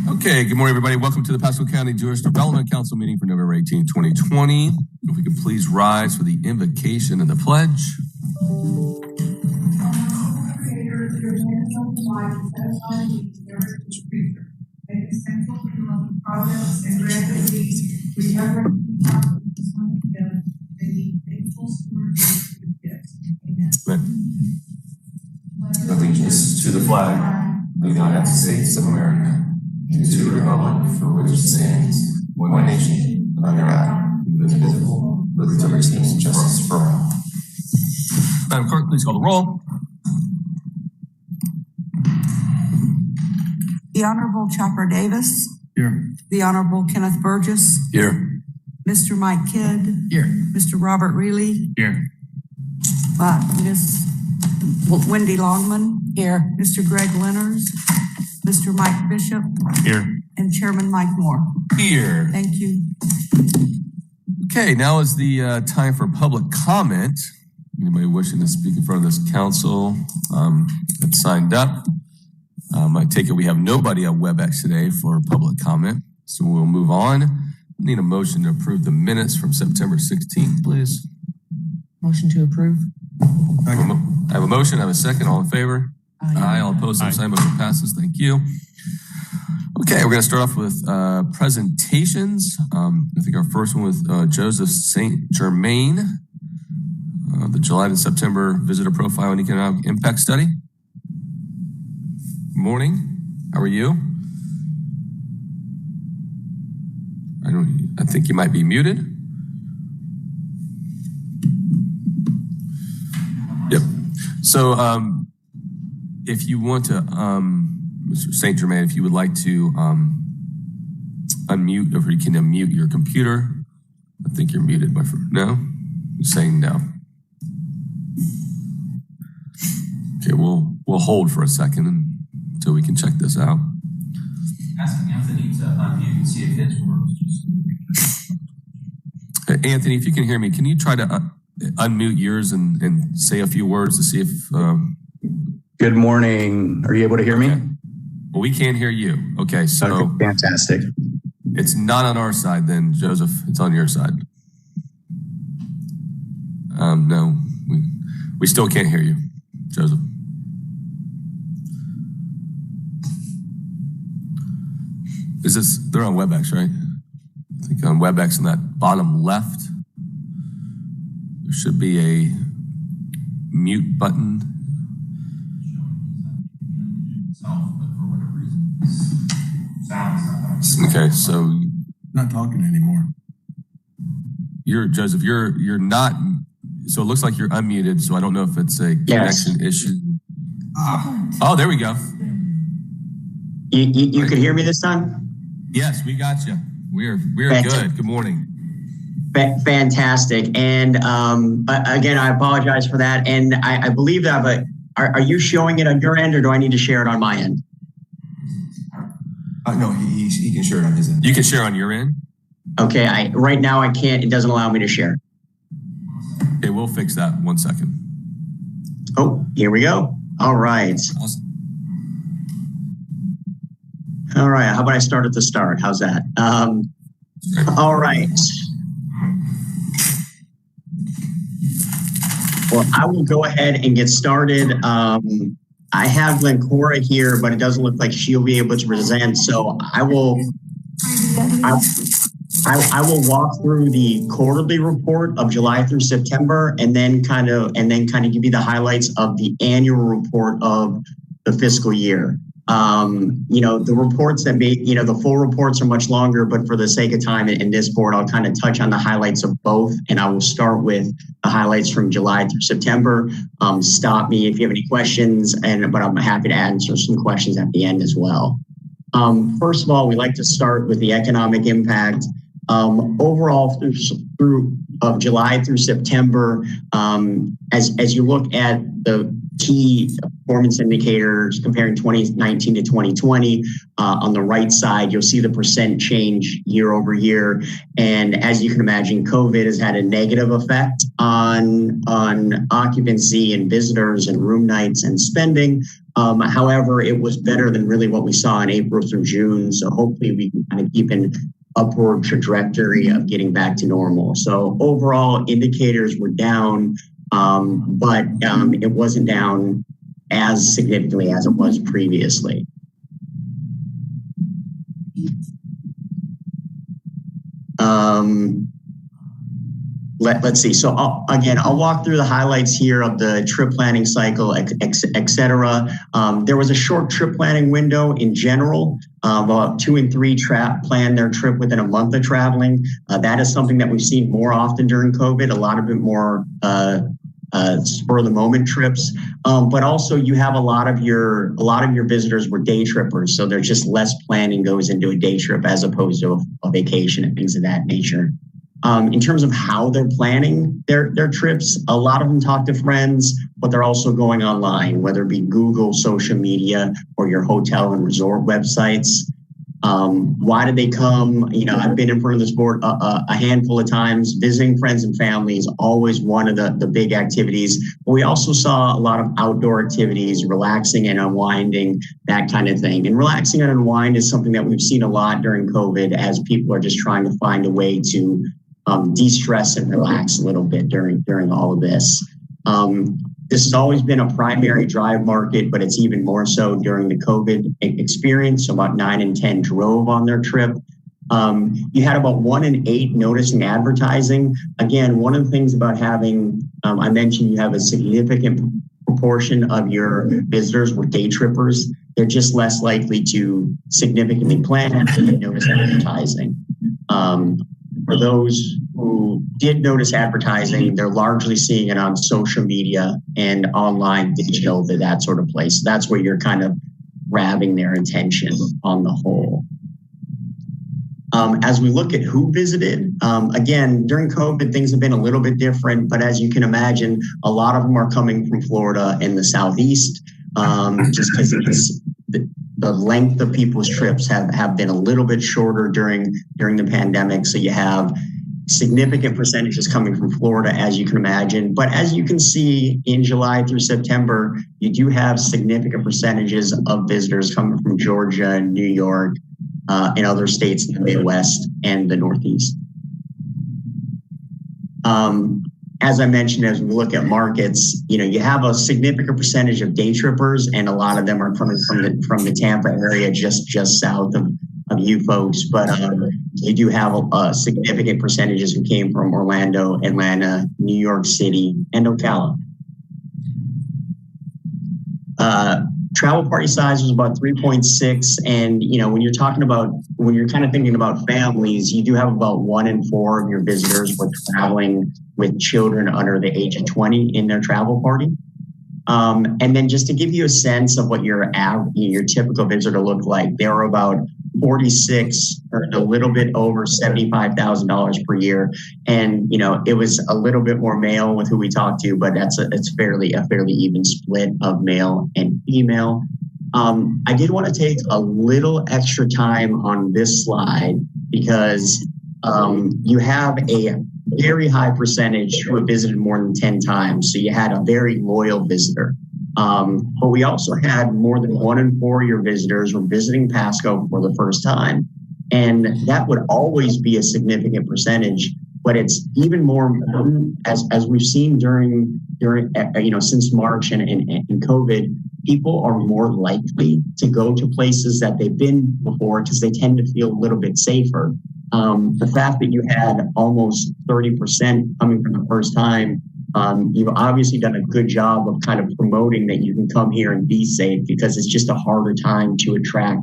Okay, good morning, everybody. Welcome to the Pasco County Jewish Development Council meeting for November 18, 2020. If we could please rise for the invocation and the pledge. Allegiance to the flag of the United States of America, and to the republic for which it stands, one nation, under God, indivisible, with liberty and justice for all. Madam Clerk, please call the roll. The Honorable Chopper Davis. Here. The Honorable Kenneth Burgess. Here. Mr. Mike Kidd. Here. Mr. Robert Reilly. Here. Ms. Wendy Longman. Here. Mr. Greg Lenners. Mr. Mike Bishop. Here. And Chairman Mike Moore. Here. Thank you. Okay, now is the time for public comment. Anybody wishing to speak in front of this council that's signed up? I take it we have nobody on WebEx today for public comment, so we'll move on. I need a motion to approve the minutes from September 16th, please. Motion to approve. I have a motion, I have a second. All in favor? Aye. All opposed, same sign. Motion passes. Thank you. Okay, we're going to start off with presentations. I think our first one with Joseph St. Germain, the July to September visitor profile and economic impact study. Morning. How are you? I think you might be muted. Yep. So if you want to, Mr. St. Germain, if you would like to unmute, or you can unmute your computer. I think you're muted by no? You're saying no. Okay, we'll hold for a second until we can check this out. Asking Anthony to unmute and see if his works. Hey, Anthony, if you can hear me, can you try to unmute yours and say a few words to see if... Good morning. Are you able to hear me? Okay. Well, we can't hear you. Okay, so... Okay, fantastic. It's not on our side then, Joseph. It's on your side. No, we still can't hear you, Joseph. They're on WebEx, right? I think on WebEx in that bottom left, there should be a mute button. Okay, so not talking anymore. Joseph, you're not, so it looks like you're unmuted, so I don't know if it's a connection issue. Oh, there we go. You can hear me this time? Yes, we got you. We're good. Good morning. Fantastic. And again, I apologize for that. And I believe that, but are you showing it on your end or do I need to share it on my end? No, he can share it on his end. You can share on your end? Okay, right now I can't, it doesn't allow me to share. Okay, we'll fix that. 1 second. Oh, here we go. All right. Awesome. All right, how about I start at the start? How's that? All right. Well, I will go ahead and get started. I have Glencora here, but it doesn't look like she'll be able to present. So I will walk through the quarterly report of July through September, and then kind of give you the highlights of the annual report of the fiscal year. The reports that the full reports are much longer, but for the sake of time in this board, I'll kind of touch on the highlights of both. And I will start with the highlights from July through September. Stop me if you have any questions, but I'm happy to answer some questions at the end as well. First of all, we like to start with the economic impact. Overall, through July through September, as you look at the key performance indicators comparing 2019 to 2020. On the right side, you'll see the percent change year over year. And as you can imagine, COVID has had a negative effect on occupancy and visitors and room nights and spending. However, it was better than really what we saw in April through June. So hopefully we can kind of keep an upward trajectory of getting back to normal. So overall indicators were down, but it wasn't down as significantly as it was previously. Let's see. So I'll walk through the highlights here of the trip planning cycle, et cetera. There was a short trip planning window in general. About 2 and 3 plan their trip within a month of traveling. That is something that we've seen more often during COVID. A lot of it more spur of the moment trips, but also you have a lot of your visitors were day trippers, so there's just less planning goes into a day trip as opposed to a vacation and things of that nature. In terms of how they're planning their trips, a lot of them talk to friends, but they're also going online, whether it be Google, social media, or your hotel and resort websites. Why did they come? I've been in front of this board a handful of times. Visiting friends and family is always one of the big activities. But we also saw a lot of outdoor activities, relaxing and unwinding, that kind of thing. And relaxing and unwind is something that we've seen a lot during COVID as people are just trying to find a way to de-stress and relax a little bit during all of this. This has always been a primary drive market, but it's even more so during the COVID experience. So about 9 in 10 drove on their trip. You had about 1 in 8 noticing advertising. Again, one of the things about having, I mentioned you have a significant proportion of your visitors were day trippers. They're just less likely to significantly plan and notice advertising. For those who did notice advertising, they're largely seeing it on social media and online, digital, that sort of place. That's where you're kind of grabbing their attention on the whole. As we look at who visited, again, during COVID, things have been a little bit different, but as you can imagine, a lot of them are coming from Florida and the Southeast, just because the length of people's trips have been a little bit shorter during the pandemic. So you have significant percentages coming from Florida, as you can imagine. But as you can see, in July through September, you do have significant percentages of visitors coming from Georgia, New York, and other states in the Midwest and the Northeast. As I mentioned, as we look at markets, you have a significant percentage of day trippers, and a lot of them are coming from the Tampa area, just south of you folks. But you do have a significant percentages who came from Orlando, Atlanta, New York City, and Ocala. Travel party size was about 3.6, and when you're kind of thinking about families, you do have about 1 in 4 of your visitors were traveling with children under the age of 20 in their travel party. And then just to give you a sense of what your typical visitor looked like, they were about 46 or a little bit over $75,000 per year. And, it was a little bit more male with who we talked to, but it's a fairly even split of male and female. I did want to take a little extra time on this slide because you have a very high percentage who have visited more than 10 times. So you had a very loyal visitor. But we also had more than 1 in 4 of your visitors were visiting Pasco for the first time. And that would always be a significant percentage, but it's even more important as we've seen during since March and COVID, people are more likely to go to places that they've been before because they tend to feel a little bit safer. The fact that you had almost 30% coming for the first time, you've obviously done a good job of kind of promoting that you can come here and be safe, because it's just a harder time to attract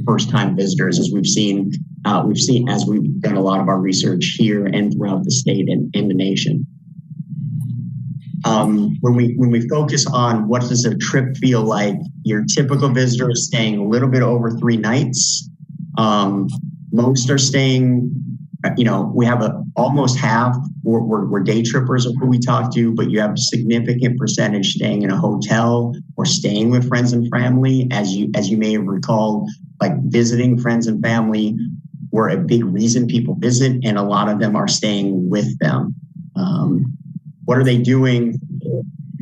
first-time visitors, as we've seen as we've done a lot of our research here and throughout the state and the nation. When we focus on what does a trip feel like, your typical visitor is staying a little bit over 3 nights. Most are staying, we have almost half were day trippers of who we talk to, but you have a significant percentage staying in a hotel or staying with friends and family. As you may have recalled, like visiting friends and family were a big reason people visit, and a lot of them are staying with them. What are they doing?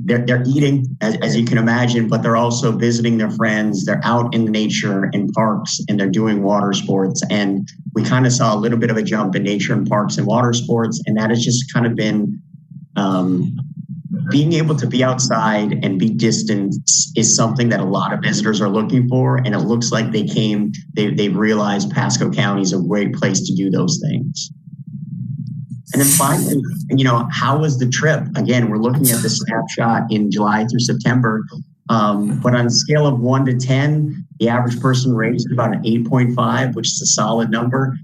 they're eating, as you can imagine, but they're also visiting their friends. They're out in nature and parks, and they're doing water sports. And we kind of saw a little bit of a jump in nature and parks and water sports, and that has just kind of been being able to be outside and be distant is something that a lot of visitors are looking for. And it looks like they've realized Pasco County is a great place to do those things. And then finally, how was the trip? Again, we're looking at the snapshot in July through September. But on a scale of 1 to 10, the average person rates about an 8.5, which is a solid number.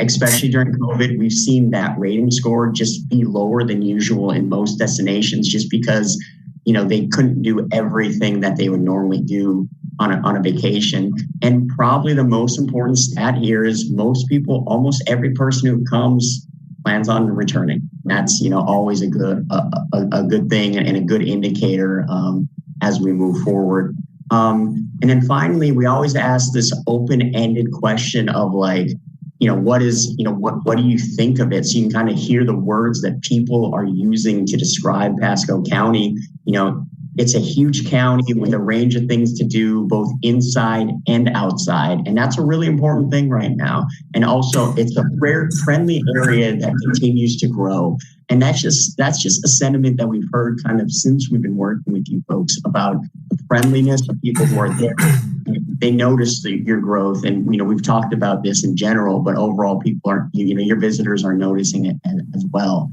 Especially during COVID, we've seen that rating score just be lower than usual in most destinations, just because, they couldn't do everything that they would normally do on a vacation. And probably the most important stat here is most people, almost every person who comes plans on returning. That's, always a good thing and a good indicator as we move forward. And then finally, we always ask this open-ended question of what do you think of it? So you can kind of hear the words that people are using to describe Pasco County. It's a huge county with a range of things to do, both inside and outside. And that's a really important thing right now. And also it's a friendly area that continues to grow. And that's just a sentiment that we've heard kind of since we've been working with you folks about the friendliness of people who are there. They notice your growth. And, we've talked about this in general, but overall people are, your visitors are noticing it as well.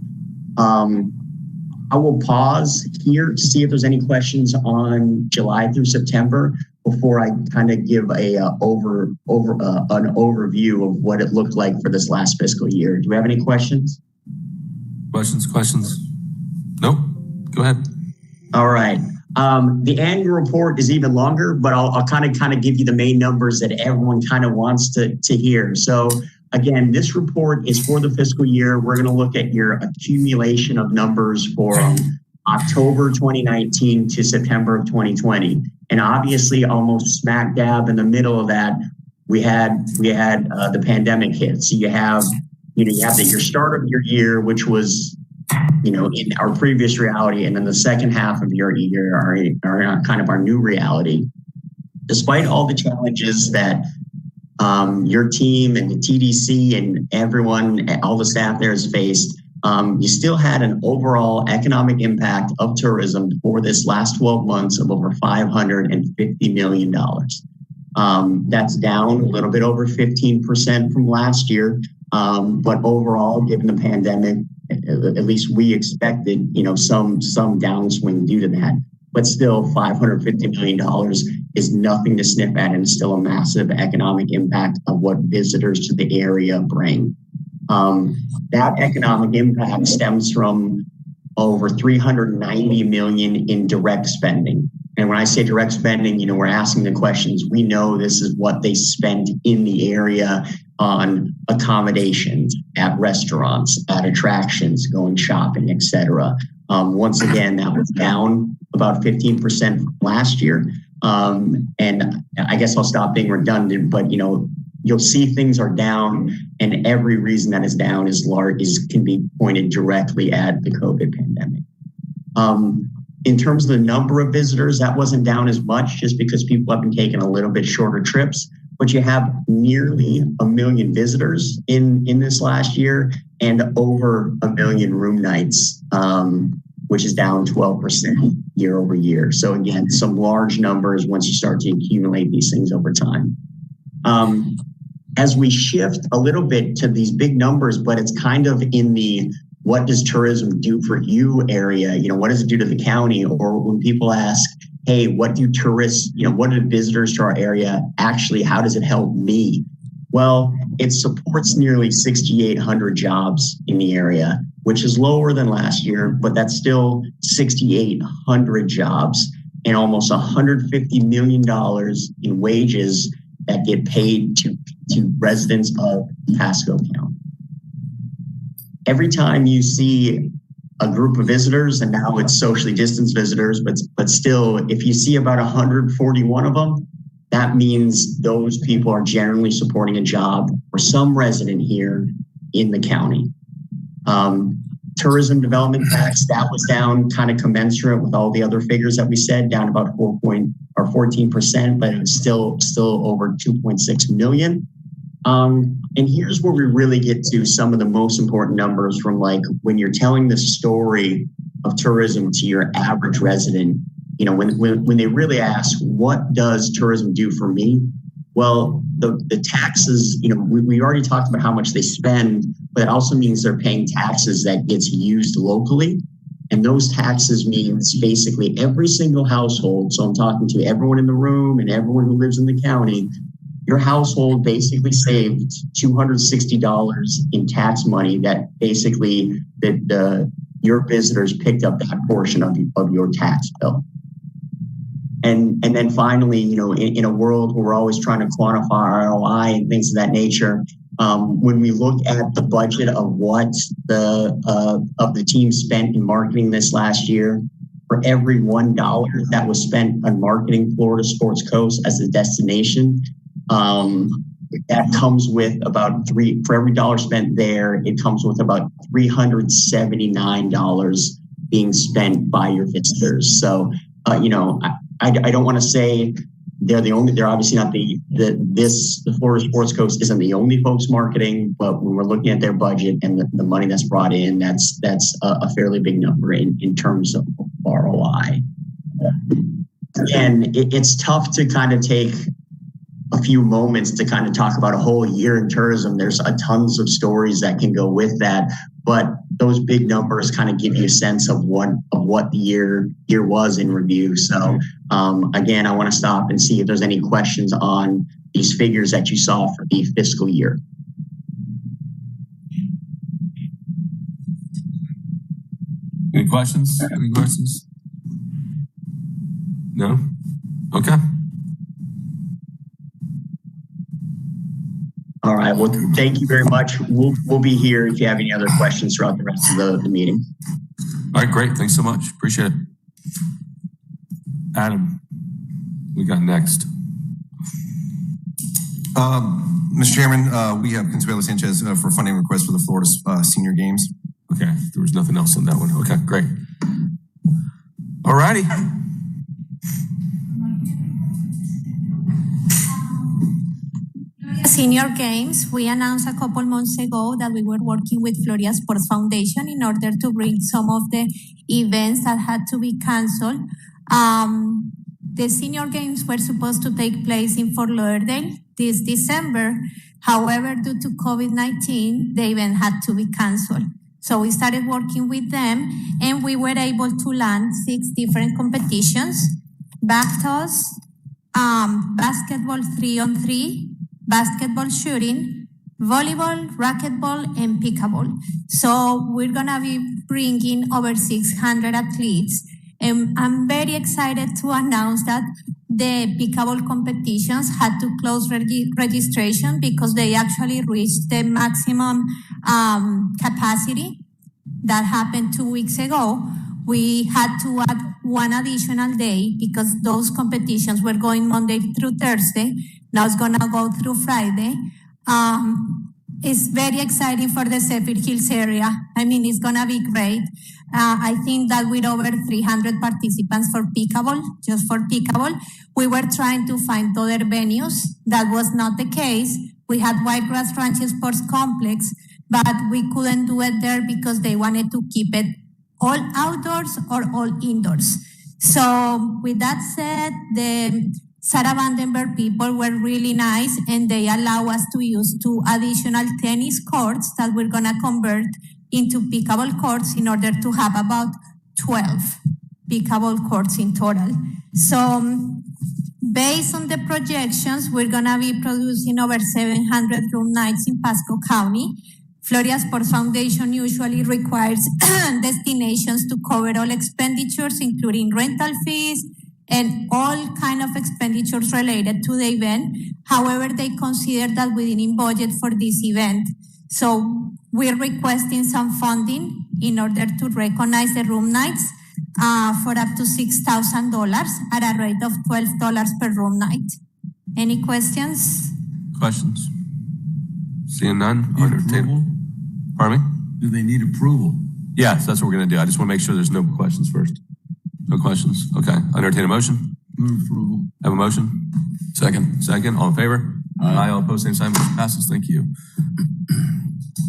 I will pause here to see if there's any questions on July through September before I kind of give an overview of what it looked like for this last fiscal year. Do we have any questions? Questions? Nope. Go ahead. All right. The annual report is even longer, but I'll kind of give you the main numbers that everyone kind of wants to hear. So again, this report is for the fiscal year. We're going to look at your accumulation of numbers for October 2019 to September of 2020. And obviously almost smack dab in the middle of that, we had the pandemic hit. So you have your start of your year, which was, in our previous reality, and then the second half of your year are kind of our new reality. Despite all the challenges that your team and the TDC and everyone, all the staff there has faced, you still had an overall economic impact of tourism for this last 12 months of over $550 million. That's down a little bit over 15% from last year. But overall, given the pandemic, at least we expected, some downswing due to that. But still, $550 million is nothing to sniff at, and still a massive economic impact of what visitors to the area bring. That economic impact stems from over $390 million in direct spending. And when I say direct spending, we're asking the questions. We know this is what they spent in the area on accommodations, at restaurants, at attractions, going shopping, etc. Once again, that was down about 15% from last year. And I guess I'll stop being redundant, but you'll see things are down, and every reason that is down can be pointed directly at the COVID pandemic. In terms of the number of visitors, that wasn't down as much just because people have been taking a little bit shorter trips, but you have nearly 1 million visitors in this last year and over 1 million room nights, which is down 12% year over year. So again, some large numbers once you start to accumulate these things over time. As we shift a little bit to these big numbers, but it's kind of in the what does tourism do for you area? What does it do to the county? Or when people ask, hey, what do tourists, what do visitors to our area actually, how does it help me? Well, it supports nearly 6,800 jobs in the area, which is lower than last year, but that's still 6,800 jobs and almost $150 million in wages that get paid to residents of Pasco County. Every time you see a group of visitors, and now it's socially distanced visitors, but still, if you see about 141 of them, that means those people are generally supporting a job for some resident here in the county. tourism development tax, that was down kind of commensurate with all the other figures that we said, down about 14%, but it was still over 2.6 million. And here's where we really get to some of the most important numbers from, like, when you're telling the story of tourism to your average resident, you know, when they really ask, what does tourism do for me? Well, the taxes, you know, we already talked about how much they spend, but it also means they're paying taxes that gets used locally. And those taxes means basically every single household. So I'm talking to everyone in the room and everyone who lives in the county. Your household basically saved $260 in tax money that basically your visitors picked up that portion of your tax bill. And then finally, you know, in a world where we're always trying to quantify ROI and things of that nature, when we look at the budget of what the team spent in marketing this last year, for every $1 that was spent on marketing Florida Sports Coast as a destination, that comes with about for every dollar spent there, it comes with about $379 being spent by your visitors. So, you know, I don't want to say they're obviously not the Florida Sports Coast isn't the only folks marketing, but when we're looking at their budget and the money that's brought in, that's a fairly big number in terms of ROI. And it's tough to kind of take a few moments to kind of talk about a whole year in tourism. There's tons of stories that can go with that, but those big numbers kind of give you a sense of what the year was in review. So again, I want to stop and see if there's any questions on these figures that you saw for the fiscal year. Any questions? Any questions? No? Okay. All right. Well, thank you very much. We'll be here if you have any other questions throughout the rest of the meeting. All right, great. Thanks so much. Appreciate it. Adam, we got next. Mr. Chairman, we have Consuelo Sanchez for funding request for the Florida Senior Games. Okay, there was nothing else on that one. Okay, great. All righty. Senior Games, we announced a couple months ago that we were working with Florida Sports Foundation in order to bring some of the events that had to be canceled. The Senior Games were supposed to take place in Fort Lauderdale this December. However, due to COVID-19, the event had to be canceled. So we started working with them and we were able to land 6 different competitions: back toss, basketball 3-on-3, basketball shooting, volleyball, racquetball, and pickleball. So we're gonna be bringing over 600 athletes. And I'm very excited to announce that the pickleball competitions had to close registration because they actually reached the maximum capacity. That happened 2 weeks ago. We had to add 1 additional day because those competitions were going Monday through Thursday. Now it's gonna go through Friday. It's very exciting for the Zephyr Hills area. I mean, it's gonna be great. I think that with over 300 participants for pickleball, just for pickleball, we were trying to find other venues. That was not the case. We had Whitegrass Ranch Sports Complex, but we couldn't do it there because they wanted to keep it all outdoors or all indoors. So with that said, the Sarah Vandenberg people were really nice and they allow us to use 2 additional tennis courts that we're gonna convert into pickleball courts in order to have about 12 pickleball courts in total. So based on the projections, we're gonna be producing over 700 room nights in Pasco County. Florida Sports Foundation usually requires destinations to cover all expenditures, including rental fees, and all kind of expenditures related to the event. However, they consider that we didn't budget for this event. So we're requesting some funding in order to recognize the room nights for up to $6,000 at a rate of $12 per room night. Any questions? Questions? Seeing none, entertain. Pardon me? Do they need approval? Yes, that's what we're gonna do. I just wanna make sure there's no questions first. No questions? Okay. Entertain a motion? Move approval. Have a motion? Second, all in favor? Aye. All opposed, same sign, motion passes. Thank you.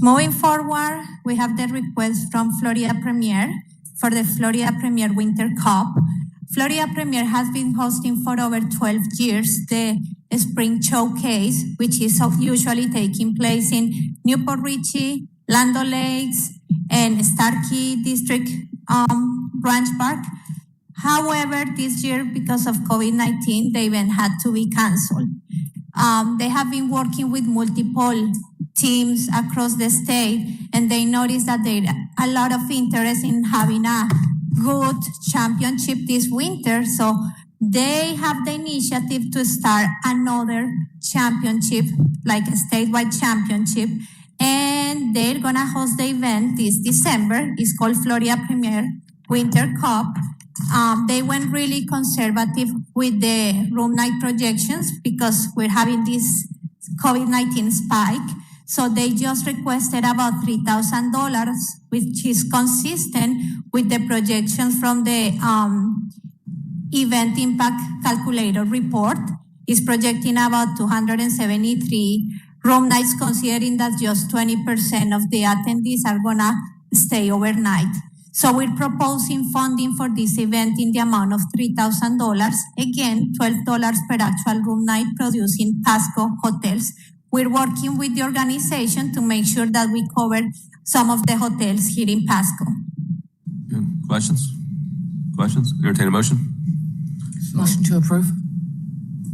Moving forward, we have the request from Florida Premier for the Florida Premier Winter Cup. Florida Premier has been hosting for over 12 years the Spring Showcase, which is usually taking place in Newport Richey, Land O'Lakes, and Starkey District Ranch Park. However, this year, because of COVID-19, the event had to be canceled. They have been working with multiple teams across the state, and they noticed that there is a lot of interest in having a good championship this winter. So they have the initiative to start another championship, like a statewide championship, and they're gonna host the event this December. It's called Florida Premier Winter Cup. They went really conservative with the room night projections because we're having this COVID-19 spike. So they just requested about $3,000, which is consistent with the projections from the Event Impact Calculator report. It's projecting about 273 room nights, considering that just 20% of the attendees are gonna stay overnight. So we're proposing funding for this event in the amount of $3,000. Again, $12 per actual room night, producing Pasco hotels. We're working with the organization to make sure that we cover some of the hotels here in Pasco. Good. Questions? Entertain a motion? Motion to approve.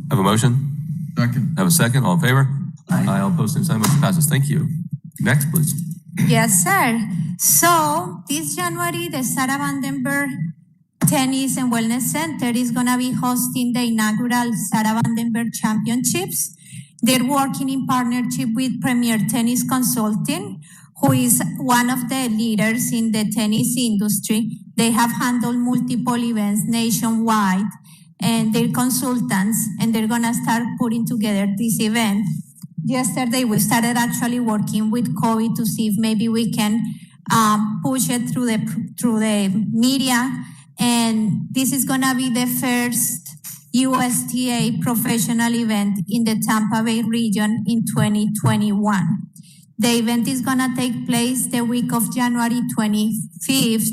Have a motion? Second. Have a second, all in favor? Aye. All opposed, same sign, motion passes. Thank you. Next, please. Yes, sir. So this January, the Sarah Vandenberg Tennis and Wellness Center is going to be hosting the inaugural Sarah Vandenberg Championships. They're working in partnership with Premier Tennis Consulting, who is one of the leaders in the tennis industry. They have handled multiple events nationwide, and they're consultants, and they're going to start putting together this event. Yesterday, we started actually working with COVID to see if maybe we can push it through the media. And this is going to be the first USTA professional event in the Tampa Bay region in 2021. The event is going to take place the week of January 25th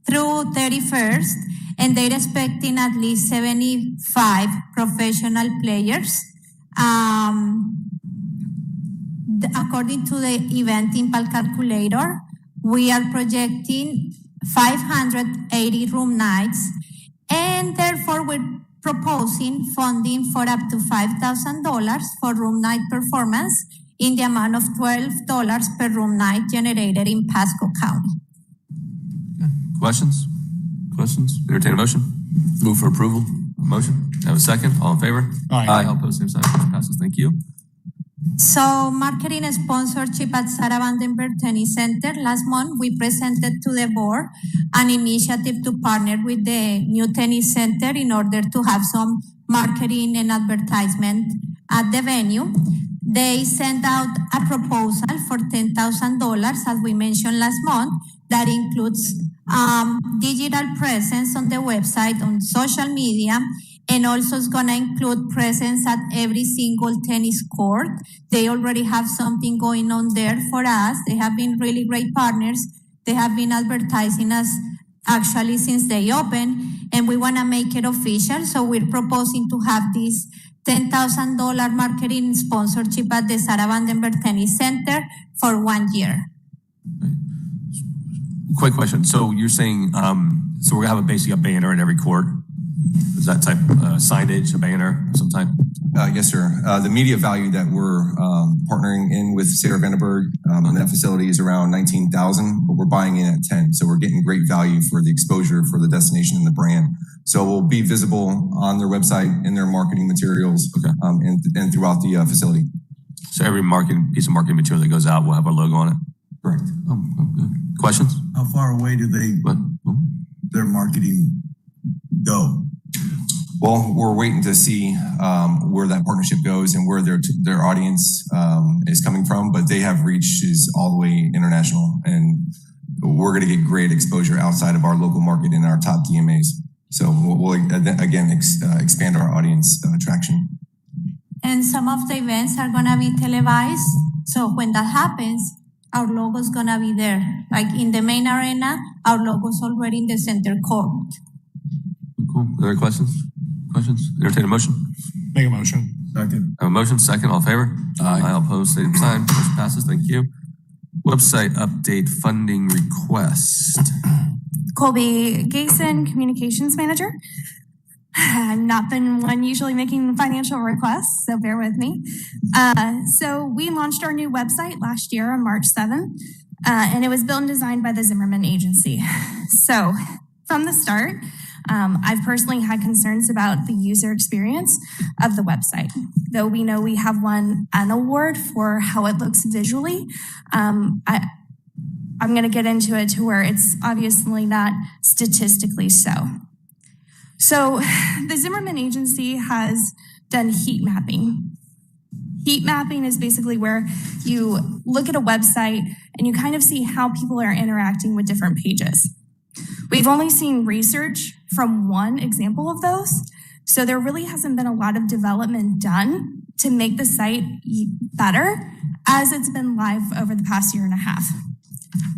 through 31st, and they're expecting at least 75 professional players. According to the event impact calculator, we are projecting 580 room nights, and therefore we're proposing funding for up to $5,000 for room night performance in the amount of $12 per room night generated in Pasco County. Questions? Entertain a motion? Move for approval. Motion. Have a second, all in favor? Aye. All opposed, same sign, motion passes. Thank you. So marketing and sponsorship at Sarah Vandenberg Tennis Center. Last month, we presented to the board an initiative to partner with the new tennis center in order to have some marketing and advertisement at the venue. They sent out a proposal for $10,000, as we mentioned last month, that includes digital presence on the website, on social media, and also is going to include presence at every single tennis court. They already have something going on there for us. They have been really great partners. They have been advertising us actually since they opened, and we want to make it official. So we're proposing to have this $10,000 marketing sponsorship at the Sarah Vandenberg Tennis Center for 1 year. Quick question. So you're saying, so we're gonna have basically a banner in every court? Is that type signage, a banner of some type? Yes, sir. The media value that we're partnering in with Sarah Vandenberg in that facility is around $19,000, but we're buying in at $10,000. So we're getting great value for the exposure for the destination and the brand. So we'll be visible on their website, in their marketing materials, Okay. And throughout the facility. So every piece of marketing material that goes out will have our logo on it? Correct. Oh, good. Questions? How far away do What? their marketing go? Well, we're waiting to see where that partnership goes and where their audience is coming from, but they have reaches all the way international, and we're going to get great exposure outside of our local market in our top DMAs. So we'll again expand our audience traction. And some of the events are gonna be televised. So when that happens, our logo's gonna be there. Like in the main arena, our logo's already in the center court. Cool. Other questions? Entertain a motion. Make a motion. Second. A motion, second, all in favor? Aye. All opposed, same sign. Motion passes. Thank you. Website update funding request. Colby Gayson, Communications Manager. I've not been one usually making financial requests, so bear with me. So we launched our new website last year on March 7th, and it was built and designed by the Zimmerman Agency. So from the start, I've personally had concerns about the user experience of the website. Though we know we have won an award for how it looks visually, I'm going to get into it to where it's obviously not statistically so. So the Zimmerman Agency has done heat mapping. Heat mapping is basically where you look at a website and you kind of see how people are interacting with different pages. We've only seen research from one example of those, so there really hasn't been a lot of development done to make the site better as it's been live over the past year and a half.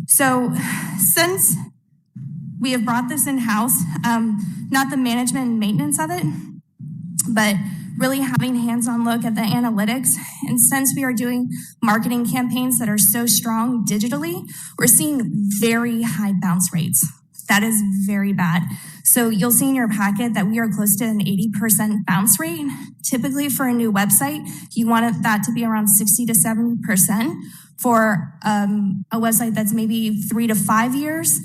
So since we have brought this in-house, not the management and maintenance of it, but really having hands-on look at the analytics. And since we are doing marketing campaigns that are so strong digitally, we're seeing very high bounce rates. That is very bad. So you'll see in your packet that we are close to an 80% bounce rate. Typically for a new website, you want that to be around 60 to 70%. For a website that's maybe 3 to 5 years,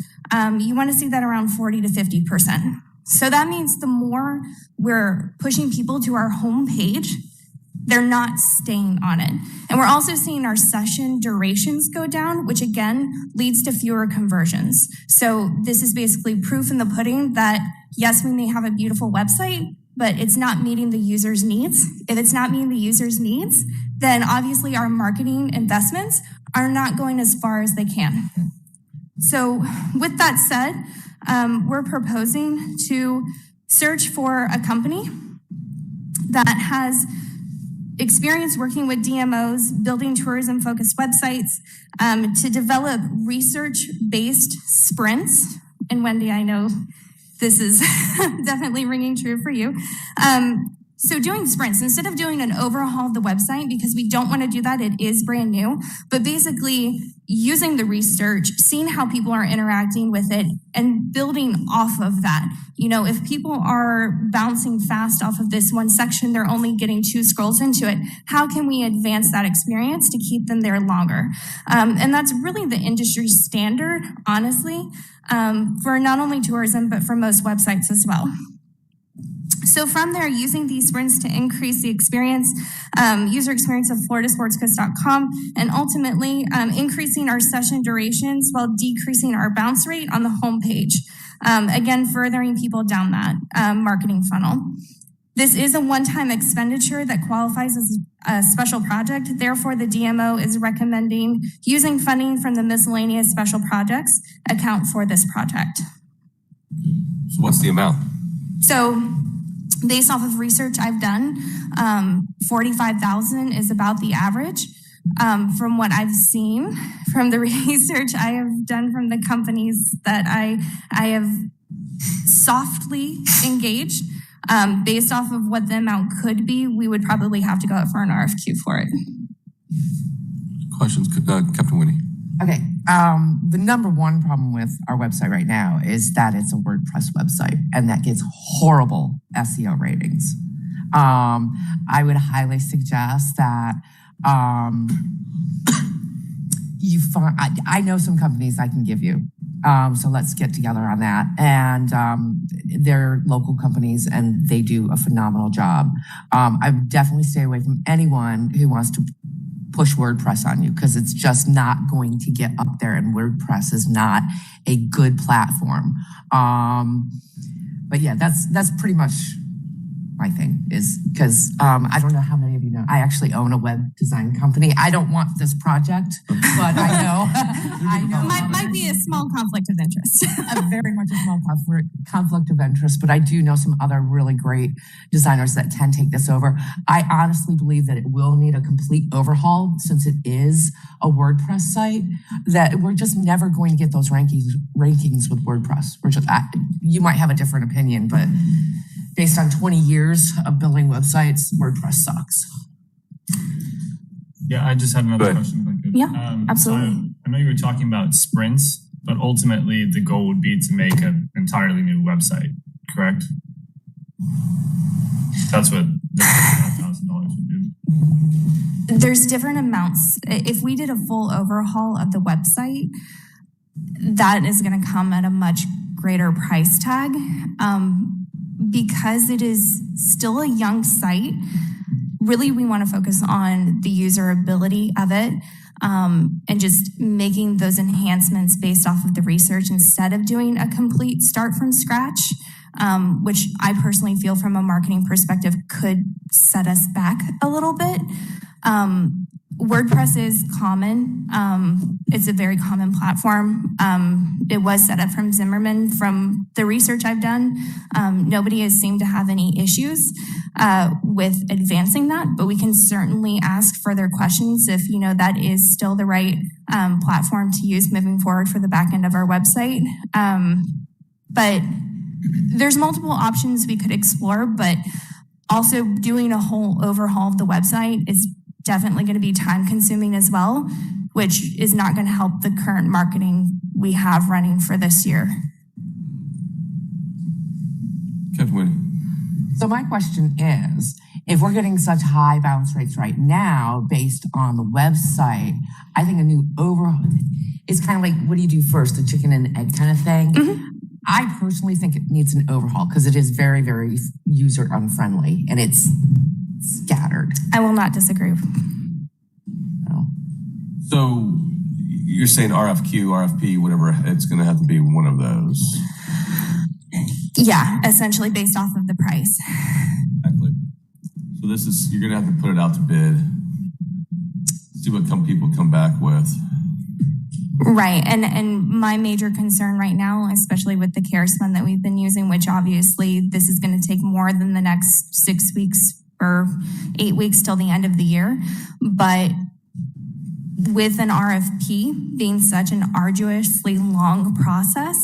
you want to see that around 40 to 50%. So that means the more we're pushing people to our home page, they're not staying on it. And we're also seeing our session durations go down, which again leads to fewer conversions. So this is basically proof in the pudding that yes, we may have a beautiful website, but it's not meeting the user's needs. If it's not meeting the user's needs, then obviously our marketing investments are not going as far as they can. So with that said, we're proposing to search for a company that has experience working with DMOs, building tourism-focused websites, to develop research-based sprints. And Wendy, I know this is definitely ringing true for you. So doing sprints, instead of doing an overhaul of the website, because we don't want to do that, it is brand new, but basically using the research, seeing how people are interacting with it, and building off of that. You know, if people are bouncing fast off of this one section, they're only getting 2 scrolls into it. How can we advance that experience to keep them there longer? And that's really the industry standard, honestly, for not only tourism, but for most websites as well. So from there, using these sprints to increase the experience, user experience of floridasportscoast.com, and ultimately increasing our session durations while decreasing our bounce rate on the homepage. Again, furthering people down that marketing funnel. This is a one-time expenditure that qualifies as a special project. Therefore, the DMO is recommending using funding from the miscellaneous special projects account for this project. So what's the amount? So based off of research I've done, 45,000 is about the average. From what I've seen from the research I have done from the companies that I have softly engaged, based off of what the amount could be, we would probably have to go out for an RFQ for it. Questions, Captain Winnie? Okay. The number one problem with our website right now is that it's a WordPress website and that gets horrible SEO ratings. I would highly suggest that you find, I know some companies I can give you. So let's get together on that. And they're local companies and they do a phenomenal job. I would definitely stay away from anyone who wants to push WordPress on you because it's just not going to get up there, and WordPress is not a good platform. But yeah, that's pretty much my thing is because I don't know how many of you know, I actually own a web design company. I don't want this project, but I know. I know. Might be a small conflict of interest. Very much a small conflict of interest, but I do know some other really great designers that can take this over. I honestly believe that it will need a complete overhaul since it is a WordPress site, that we're just never going to get those rankings with WordPress. You might have a different opinion, but based on 20 years of building websites, WordPress sucks. Yeah, I just had another question if I could. Yeah, absolutely. So I know you were talking about sprints, but ultimately the goal would be to make an entirely new website, correct? That's what the $5,000 would do. There's different amounts. If we did a full overhaul of the website, that is going to come at a much greater price tag. Because it is still a young site, really we want to focus on the usability of it, and just making those enhancements based off of the research instead of doing a complete start from scratch, which I personally feel from a marketing perspective could set us back a little bit. WordPress is common. It's a very common platform. It was set up from Zimmerman. From the research I've done, nobody has seemed to have any issues with advancing that, but we can certainly ask further questions if, that is still the right platform to use moving forward for the back end of our website. But there's multiple options we could explore, but also doing a whole overhaul of the website is definitely going to be time consuming as well, which is not going to help the current marketing we have running for this year. Captain Winnie. So my question is, if we're getting such high bounce rates right now based on the website, I think a new overhaul is kind of like, what do you do first, the chicken and egg kind of thing? Mm-hmm. I personally think it needs an overhaul because it is very, very user unfriendly and it's scattered. I will not disagree. No. So you're saying RFQ, RFP, whatever, it's going to have to be one of those. Yeah, essentially based off of the price. Exactly. So you're going to have to put it out to bid, see what people come back with. Right. And my major concern right now, especially with the CARES fund that we've been using, which obviously this is going to take more than the next 6 weeks or 8 weeks till the end of the year. But with an RFP being such an arduously long process,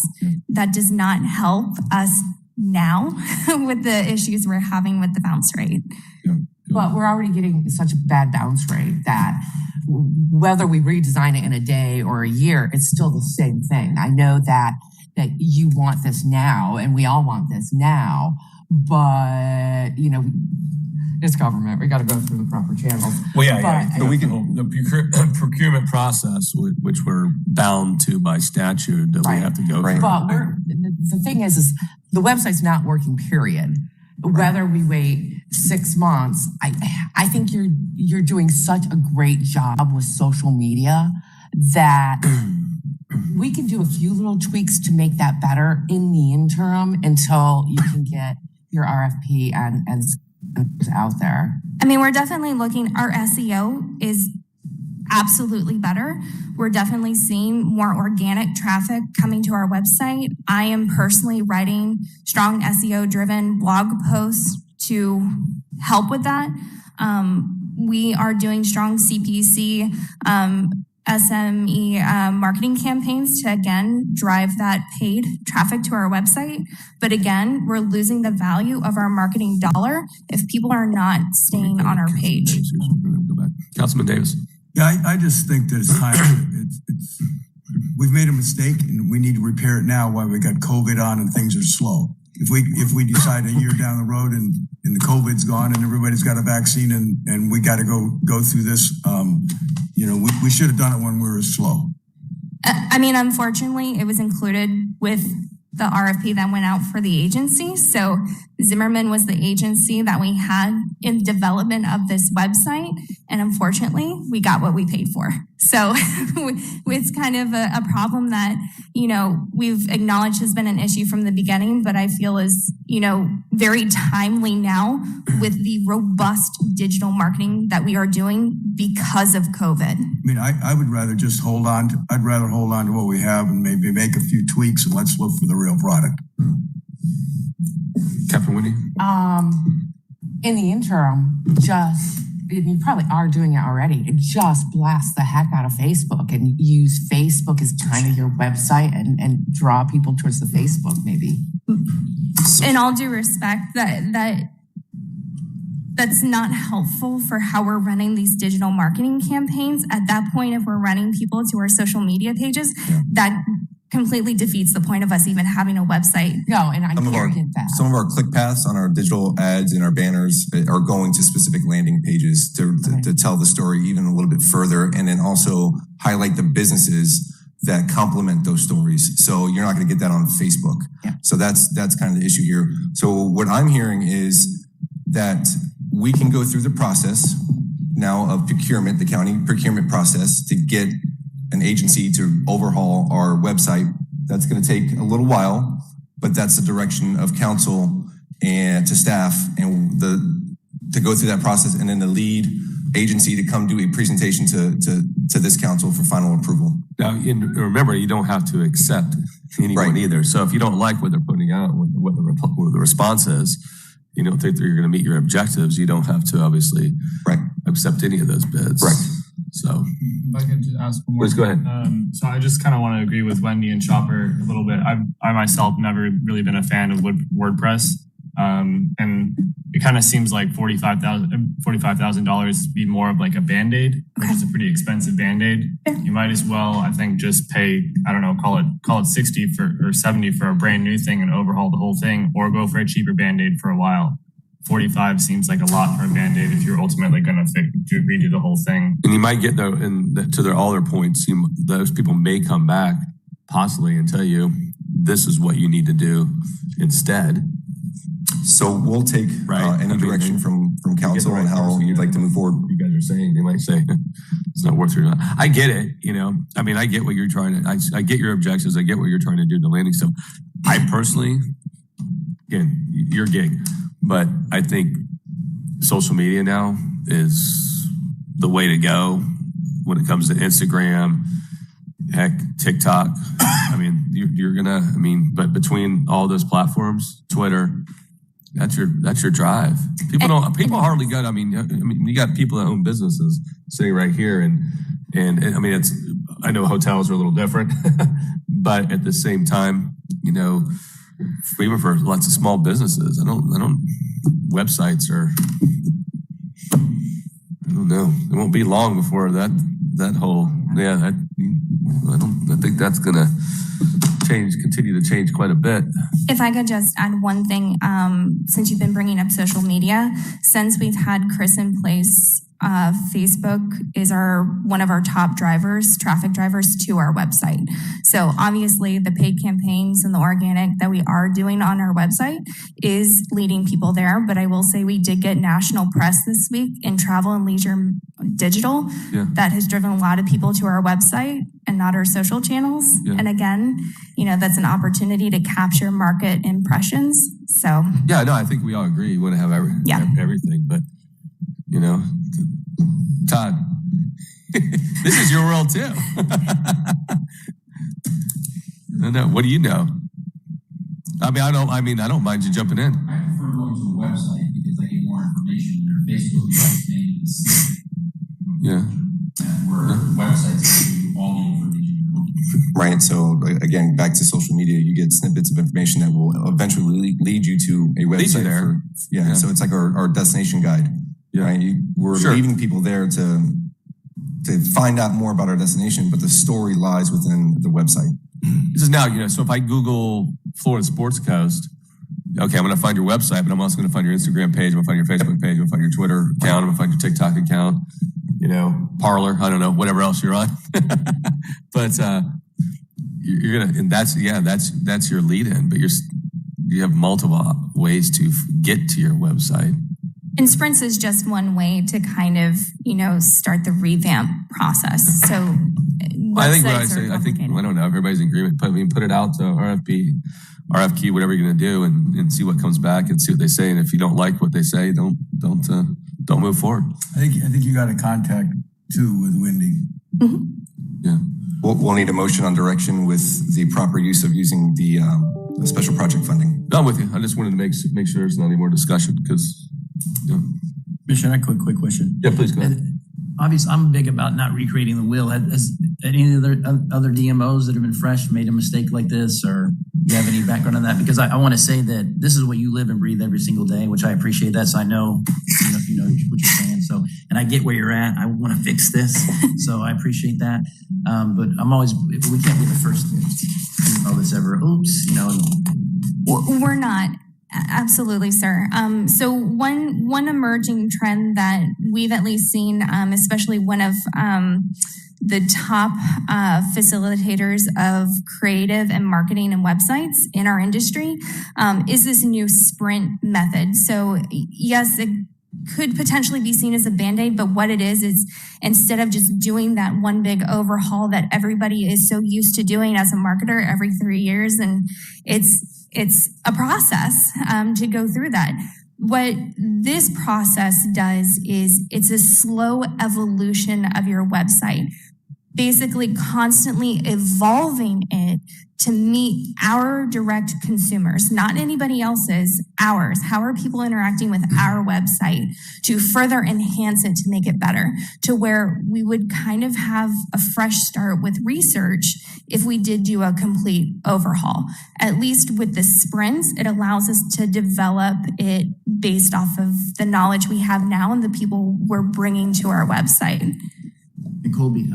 that does not help us now with the issues we're having with the bounce rate. Yeah. But we're already getting such a bad bounce rate that whether we redesign it in a day or a year, it's still the same thing. I know that you want this now and we all want this now, but it's government. We got to go through the proper channels. Well, yeah. So we can the procurement process, which we're bound to by statute, that we have to go through. But the thing is the website's not working. Period. Whether we wait 6 months, I think you're doing such a great job with social media that we can do a few little tweaks to make that better in the interim until you can get your RFP and out there. I mean, we're definitely looking, our SEO is absolutely better. We're definitely seeing more organic traffic coming to our website. I am personally writing strong SEO driven blog posts to help with that. We are doing strong CPC, SME marketing campaigns to, again, drive that paid traffic to our website. But again, we're losing the value of our marketing dollar if people are not staying on our page. Councilman Davis. Yeah, I just think that it's time. We've made a mistake and we need to repair it now while we got COVID on and things are slow. If we decide a year down the road and the COVID's gone and everybody's got a vaccine and we got to go through this, we should have done it when we were slow. I mean, unfortunately, it was included with the RFP that went out for the agency. So Zimmerman was the agency that we had in development of this website. And unfortunately, we got what we paid for. So it's kind of a problem that, we've acknowledged has been an issue from the beginning, but I feel is, very timely now with the robust digital marketing that we are doing because of COVID. I mean, I would rather just I'd rather hold on to what we have and maybe make a few tweaks and let's look for the real product. Captain Wendy? In the interim, you probably are doing it already, just blast the heck out of Facebook and use Facebook as kind of your website and draw people towards the Facebook maybe. In all due respect, that's not helpful for how we're running these digital marketing campaigns. At that point, if we're running people to our social media pages, that completely defeats the point of us even having a website. No, and I get that. Some of our click paths on our digital ads and our banners are going to specific landing pages to tell the story even a little bit further, and then also highlight the businesses that complement those stories. So you're not going to get that on Facebook. Yeah. So that's kind of the issue here. So what I'm hearing is that we can go through the process now of procurement, the county procurement process, to get an agency to overhaul our website. That's going to take a little while, but that's the direction of council and to staff and to go through that process, and then the lead agency to come do a presentation to this council for final approval. Now, remember, you don't have to accept anyone either. So if you don't like what they're putting out, what the response is, you don't think that you're going to meet your objectives, you don't have to obviously accept any of those bids. Right. So if I could just ask one more. Please go ahead. So I just kind of want to agree with Wendy and Chopper a little bit. I myself never really been a fan of WordPress. And it kind of seems like $45,000 be more of like a Band-Aid, which is a pretty expensive Band-Aid. You might as well, I think, just pay, I don't know, call it 60 or 70 for a brand new thing and overhaul the whole thing, or go for a cheaper Band-Aid for a while. 45 seems like a lot for a Band-Aid if you're ultimately going to redo the whole thing. And you might get there to all their points. Those people may come back possibly and tell you this is what you need to do instead. So we'll take any direction from council on how you'd like to move forward. You guys are saying, they might say it's not worth it. I get it. I mean, I get what you're trying to, I get your objectives. I get what you're trying to do to landing stuff. I personally, again, your gig, but I think social media now is the way to go when it comes to Instagram, heck, TikTok. I mean, but between all those platforms, Twitter, that's your drive. People hardly got. I mean, you got people that own businesses sitting right here, and I mean, I know hotels are a little different, but at the same time, even for lots of small businesses, I don't. Websites are. I don't know. It won't be long before that whole. Yeah, I think that's gonna continue to change quite a bit. If I could just add one thing, since you've been bringing up social media, since we've had Chris in place, Facebook is one of our top traffic drivers to our website. So obviously the paid campaigns and the organic that we are doing on our website is leading people there. But I will say we did get national press this week in Travel and Leisure Digital. Yeah. That has driven a lot of people to our website and not our social channels. Yeah. And again, that's an opportunity to capture market impressions. So yeah, no, I think we all agree you want to have everything, but Todd, this is your world too. No, what do you know? I don't mind you jumping in. I prefer going to a website because I get more information than Facebook things. Yeah. Where websites give you all the information. Right. So again, back to social media, you get snippets of information that will eventually lead you to a website. Yeah. So it's like our destination guide. Yeah. Right. We're leading people there to find out more about our destination, but the story lies within the website. This is now, so if I Google Florida Sports Coast, okay, I'm going to find your website, but I'm also going to find your Instagram page, I'm going to find your Facebook page, I'm going to find your Twitter account, I'm going to find your TikTok account, Parlor, I don't know, whatever else you're on. But you're going to, and that's your lead in, but you have multiple ways to get to your website. And sprints is just one way to kind of, start the revamp process. So I think what I say, I don't know if everybody's in agreement, put it out to RFQ, whatever you're going to do, and see what comes back and see what they say. And if you don't like what they say, don't move forward. I think you got a contact too with Wendy. Mm-hmm. Yeah. We'll need a motion on direction with the proper use of using the special project funding. No, I'm with you. I just wanted to make sure there's not any more discussion because. Commissioner, a quick question. Yeah, please go ahead. Obviously, I'm big about not recreating the wheel. Has any other DMOs that have been fresh made a mistake like this, or do you have any background on that? Because I want to say that this is what you live and breathe every single day, which I appreciate that. So I know, you know what you're saying. So, and I get where you're at. I want to fix this, so I appreciate that. But we can't be the first DMO that's ever, We're not. Absolutely, sir. So one emerging trend that we've at least seen, especially one of the top facilitators of creative and marketing and websites in our industry, is this new sprint method. So yes, it could potentially be seen as a Band-Aid, but what it is instead of just doing that one big overhaul that everybody is so used to doing as a marketer every 3 years, and it's a process to go through that. What this process does is it's a slow evolution of your website, basically constantly evolving it to meet our direct consumers, not anybody else's, ours. How are people interacting with our website to further enhance it, to make it better, to where we would kind of have a fresh start with research if we did do a complete overhaul. At least with the sprints, it allows us to develop it based off of the knowledge we have now and the people we're bringing to our website. And Colby,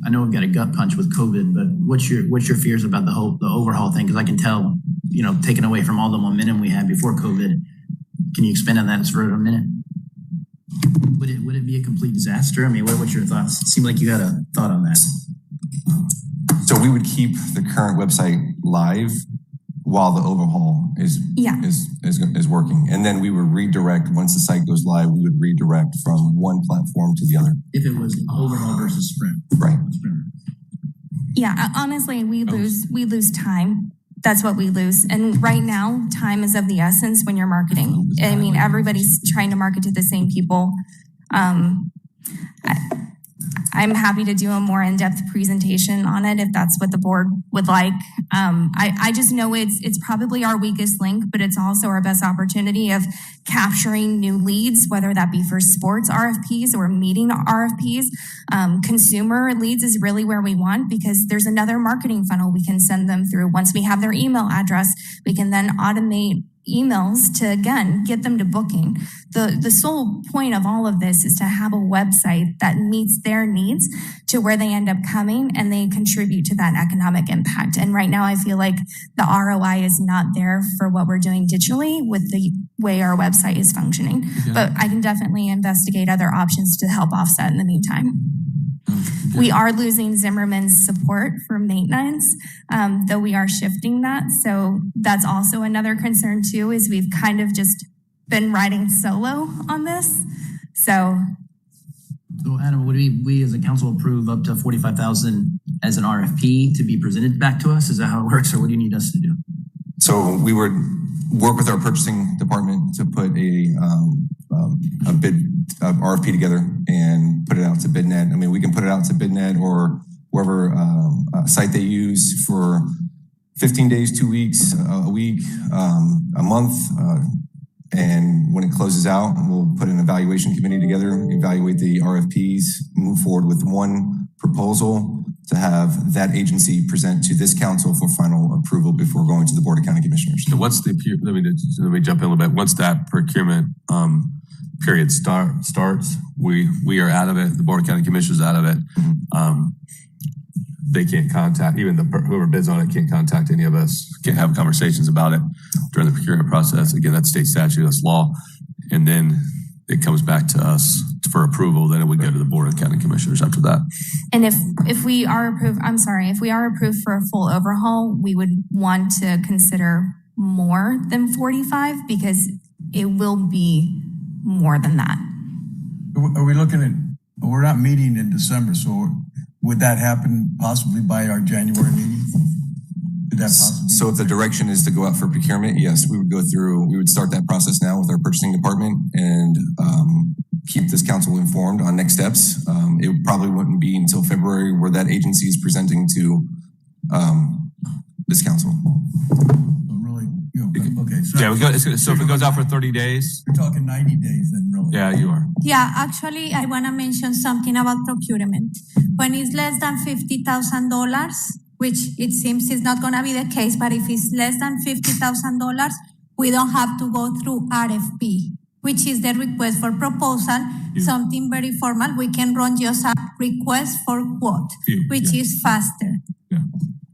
I know we've got a gut punch with COVID, but what's your fears about the overhaul thing? Because I can tell, taken away from all the momentum we had before COVID. Can you expand on that for a minute? Would it be a complete disaster? I mean, what's your thoughts? It seemed like you had a thought on that. So we would keep the current website live while the overhaul is working. And then we would redirect, once the site goes live, we would redirect from one platform to the other. If it was overhaul versus sprint. Right. Yeah, honestly, we lose time. That's what we lose. And right now, time is of the essence when you're marketing. I mean, everybody's trying to market to the same people. I'm happy to do a more in-depth presentation on it if that's what the board would like. I just know it's probably our weakest link, but it's also our best opportunity of capturing new leads, whether that be for sports RFPs or meeting RFPs. Consumer leads is really where we want, because there's another marketing funnel we can send them through. Once we have their email address, we can then automate emails to, again, get them to booking. The sole point of all of this is to have a website that meets their needs to where they end up coming and they contribute to that economic impact. And right now I feel like the ROI is not there for what we're doing digitally with the way our website is functioning. Yeah. But I can definitely investigate other options to help offset in the meantime. We are losing Zimmerman's support for maintenance, though we are shifting that. So that's also another concern too, is we've kind of just been riding solo on this. So Adam, would we as a council approve up to $45,000 as an RFP to be presented back to us? Is that how it works, or what do you need us to do? So we would work with our purchasing department to put a bid RFP together and put it out to BidNet. I mean, we can put it out to BidNet or whoever site they use for 15 days, 2 weeks, a week, a month. And when it closes out, we'll put an evaluation committee together, evaluate the RFPs, move forward with one proposal to have that agency present to this council for final approval before going to the Board of County Commissioners. So what's let me jump in a little bit. Once that procurement period starts, we are out of it. The Board of County Commissioners out of it. They can't contact, even whoever bids on it can't contact any of us, can't have conversations about it during the procurement process. Again, that's state statute, that's law. And then it comes back to us for approval. Then it would go to the Board of County Commissioners after that. And if we are approved, if we are approved for a full overhaul, we would want to consider more than 45 because it will be more than that. Are we looking at, we're not meeting in December, so would that happen possibly by our January meeting? Could that possibly? So if the direction is to go out for procurement, yes, we would start that process now with our purchasing department and keep this council informed on next steps. It probably wouldn't be until February where that agency is presenting to this council. Really? Okay. So if it goes out for 30 days? You're talking 90 days then, really? Yeah, you are. Yeah, actually, I want to mention something about procurement. When it's less than $50,000, which it seems is not going to be the case, but if it's less than $50,000, we don't have to go through RFP, which is the request for proposal, something very formal. We can run just a request for quote, which is faster. Yeah.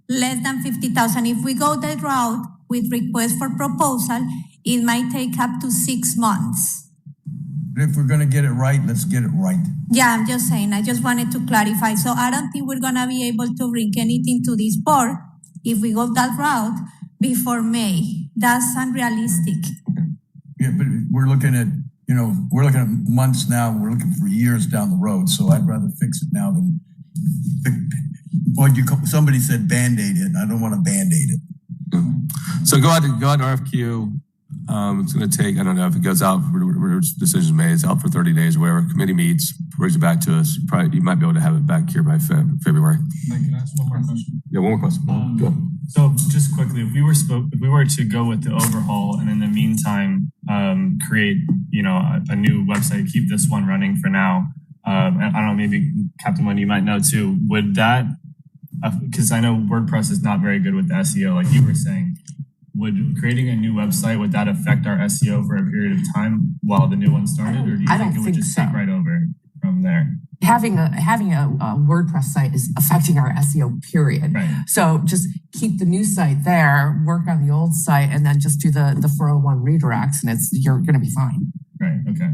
Less than 50,000. If we go that route with request for proposal, it might take up to 6 months. But if we're gonna get it right, let's get it right. Yeah, I'm just saying, I just wanted to clarify. So I don't think we're gonna be able to bring anything to this board if we go that route before May. That's unrealistic. Yeah, but we're looking at, we're looking at months now, we're looking for years down the road, so I'd rather fix it now than, somebody said Band-Aid it, and I don't want to Band-Aid it. So go out to RFQ. It's going to take, I don't know if it goes out, decisions made, it's out for 30 days or whatever. Committee meets, brings it back to us. You might be able to have it back here by February. Can I ask one more question? Yeah, one more question. Go ahead. So just quickly, if we were to go with the overhaul and in the meantime, create, a new website, keep this one running for now. And I don't know, maybe Captain Wendy, you might know too, would that, because I know WordPress is not very good with the SEO, like you were saying, would creating a new website, would that affect our SEO for a period of time while the new one started? Or do you think it would just take right over from there? Having a WordPress site is affecting our SEO period. Right. So just keep the new site there, work on the old site, and then just do the 401 redirects, and you're going to be fine. Right. Okay.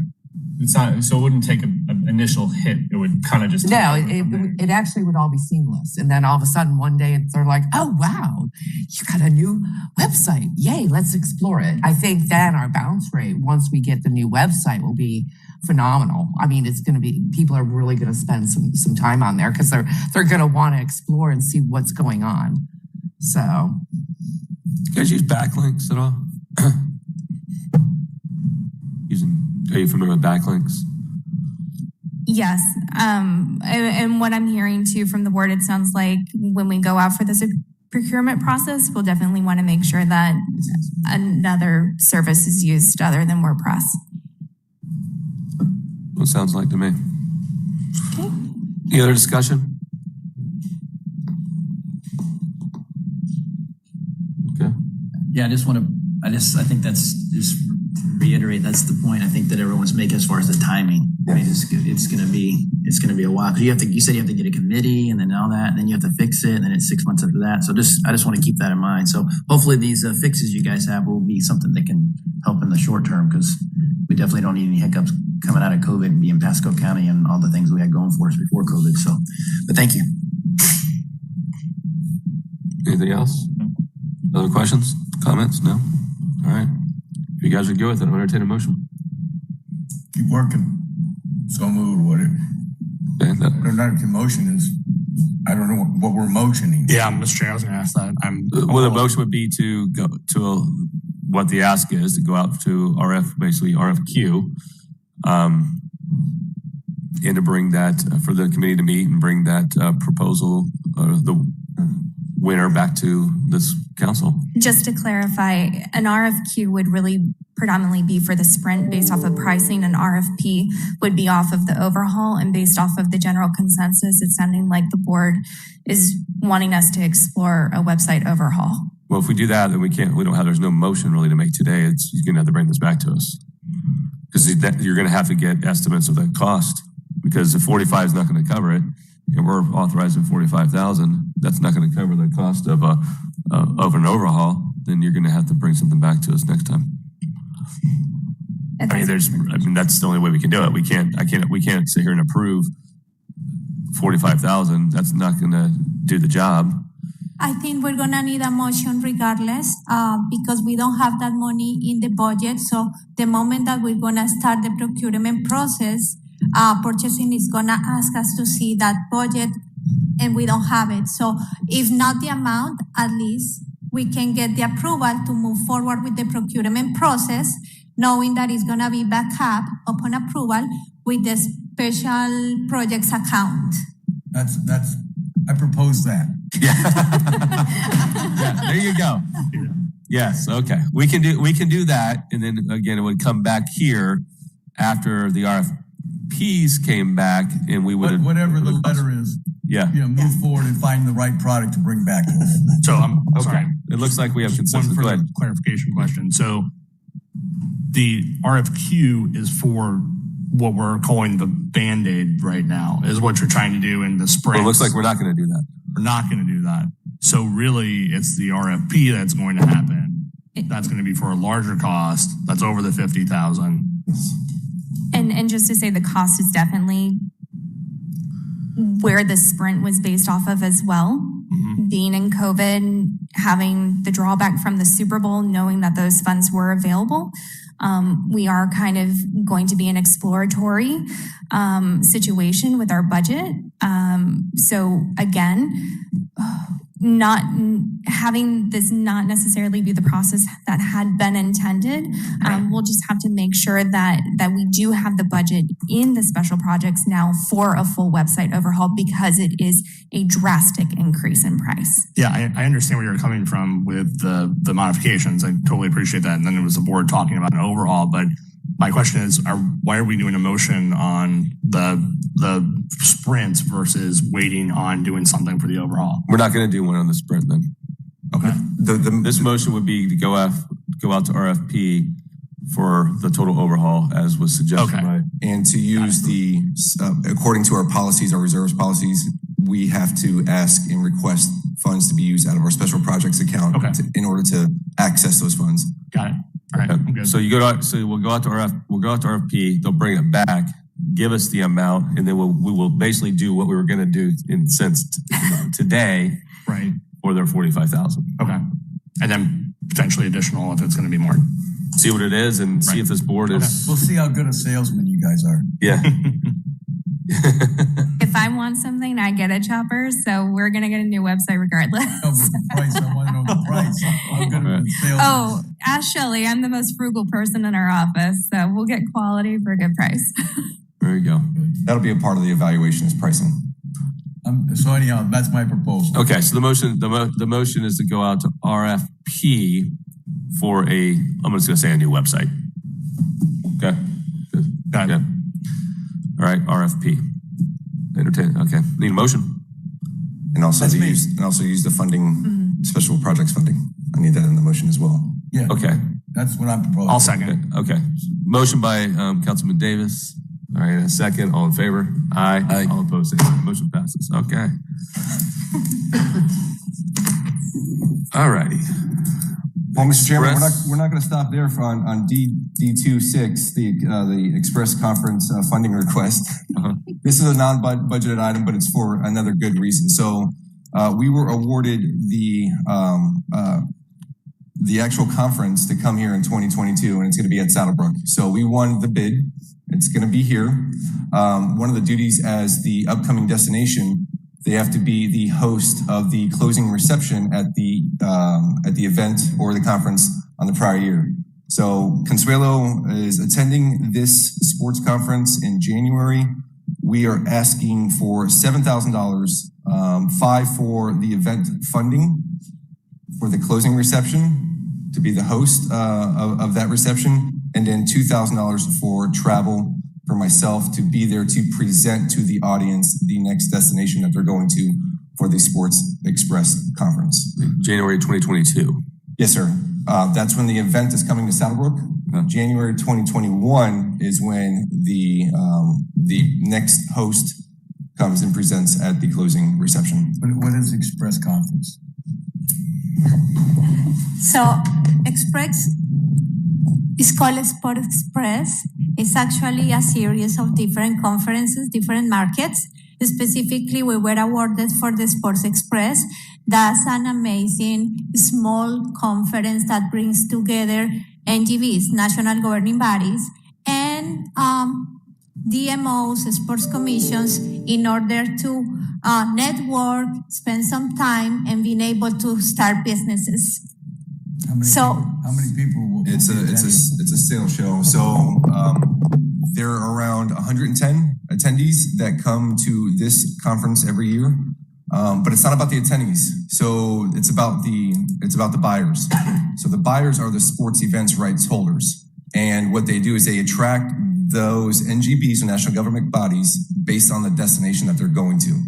It's not, so it wouldn't take an initial hit. It would kind of just. No, it actually would all be seamless. And then all of a sudden one day they're like, oh, wow, you got a new website. Yay, let's explore it. I think then our bounce rate, once we get the new website, will be phenomenal. I mean, it's going to be, people are really going to spend some time on there because they're going to want to explore and see what's going on. So. You guys use backlinks at all? Are you familiar with backlinks? Yes. And what I'm hearing too from the board, it sounds like when we go out for this procurement process, we'll definitely want to make sure that another service is used other than WordPress. What sounds like to me. Okay. Any other discussion? Okay. Yeah, I think that's just to reiterate, that's the point I think that everyone's making as far as the timing. I mean, it's gonna be a while. Because you said you have to get a committee and then all that, and then you have to fix it, and then it's 6 months after that. So I just want to keep that in mind. So hopefully these fixes you guys have will be something that can help in the short term, because we definitely don't need any hiccups coming out of COVID and being Pasco County and all the things we had going for us before COVID. So, but thank you. Anything else? Other questions, comments? No? All right. If you guys are good with it, I'll entertain a motion. Keep working. So move or whatever. Okay, Not a motion is, I don't know what we're motioning. Yeah, Mr. Chair, I was going to ask that. Well, the motion would be to go to what the ask is, to go out to basically RFQ, and to bring that for the committee to meet and bring that proposal, the winner back to this council. Just to clarify, an RFQ would really predominantly be for the sprint based off of pricing. An RFP would be off of the overhaul, and based off of the general consensus, it's sounding like the board is wanting us to explore a website overhaul. Well, if we do that, then there's no motion really to make today. You're going to have to bring this back to us. Because you're going to have to get estimates of the cost, because if 45 is not going to cover it, and we're authorizing 45,000, that's not going to cover the cost of an overhaul. Then you're going to have to bring something back to us next time. That's the only way we can do it. We can't sit here and approve 45,000. That's not going to do the job. I think we're gonna need a motion regardless, because we don't have that money in the budget. So the moment that we're gonna start the procurement process, purchasing is gonna ask us to see that budget, and we don't have it. So if not the amount, at least we can get the approval to move forward with the procurement process, knowing that it's gonna be back up upon approval with the special projects account. I propose that. Yeah, there you go. Yes, okay. We can do that, and then again, it would come back here after the RFPs came back, and we would Whatever the letter is. Yeah. Move forward and find the right product to bring back. So I'm sorry. It looks like we have consensus. One Go further ahead. clarification question. So the RFQ is for what we're calling the Band-Aid right now, is what you're trying to do in the spring. Well, it looks like we're not going to do that. We're not going to do that. So really, it's the RFP that's going to happen. That's going to be for a larger cost. That's over the 50,000. And just to say, the cost is definitely where the sprint was based off of as well. Mm-hmm. Being in COVID, having the drawback from the Super Bowl, knowing that those funds were available. We are kind of going to be an exploratory situation with our budget. So again, not having this not necessarily be the process that had been intended. We'll just have to make sure that we do have the budget in the special projects now for a full website overhaul, because it is a drastic increase in price. Yeah, I understand where you're coming from with the modifications. I totally appreciate that. And then it was the board talking about an overhaul. But my question is, why are we doing a motion on the sprints versus waiting on doing something for the overhaul? We're not going to do one on the sprint then. Okay. This motion would be to go out to RFP for the total overhaul, as was suggested by. And to use the, according to our policies, our reserves policies, we have to ask and request funds to be used out of our special projects account in order to access those funds. Got it. All right. I'm good. So we'll go out to RFP. They'll bring it back, give us the amount, and then we will basically do what we were going to do today, right? For their 45,000. Okay, and then potentially additional if it's going to be more. See what it is and see if this board is. We'll see how good a salesman you guys are. Yeah. If I want something, I get a Chopper. So we're going to get a new website regardless. I want to know the price. I'm good at sales. Oh, ask Shelly. I'm the most frugal person in our office. So we'll get quality for a good price. There you go. That'll be a part of the evaluation is pricing. So anyhow, that's my proposal. Okay, so the motion is to go out to RFP for I'm just going to say a new website. Okay. Got it. All right, RFP. Entertain. Okay, need a motion. And also use the funding, special projects funding. I need that in the motion as well. Yeah. Okay. That's what I'm proposing. I'll second. Okay. Motion by Councilman Davis. All right, a second. All in favor? Aye. All opposed? Say no. Motion passes. Okay. All righty. Well, Mr. Chairman, we're not going to stop there on D26, the Express Conference funding request. This is a non-budgeted item, but it's for another good reason. So we were awarded the actual conference to come here in 2022, and it's going to be at Saddlebrook. So we won the bid. It's going to be here. One of the duties as the upcoming destination, they have to be the host of the closing reception at the event or the conference on the prior year. So Consuelo is attending this sports conference in January. We are asking for $7,000, $5,000 for the event funding for the closing reception to be the host of that reception, and then $2,000 for travel for myself to be there to present to the audience the next destination that they're going to for the Sports Express Conference. January 2022. Yes, sir. That's when the event is coming to Saddlebrook. January 2021 is when the next host comes and presents at the closing reception. What is Express Conference? So Express is called Sport Express. It's actually a series of different conferences, different markets. Specifically, we were awarded for the Sports Express. That's an amazing small conference that brings together NGBs, national governing bodies, and DMOs, sports commissions, in order to network, spend some time, and being able to start businesses. How many people will? It's a sales show. So there are around 110 attendees that come to this conference every year. But it's not about the attendees. So it's about the buyers. So the buyers are the sports events rights holders. And what they do is they attract those NGBs, or national government bodies, based on the destination that they're going to.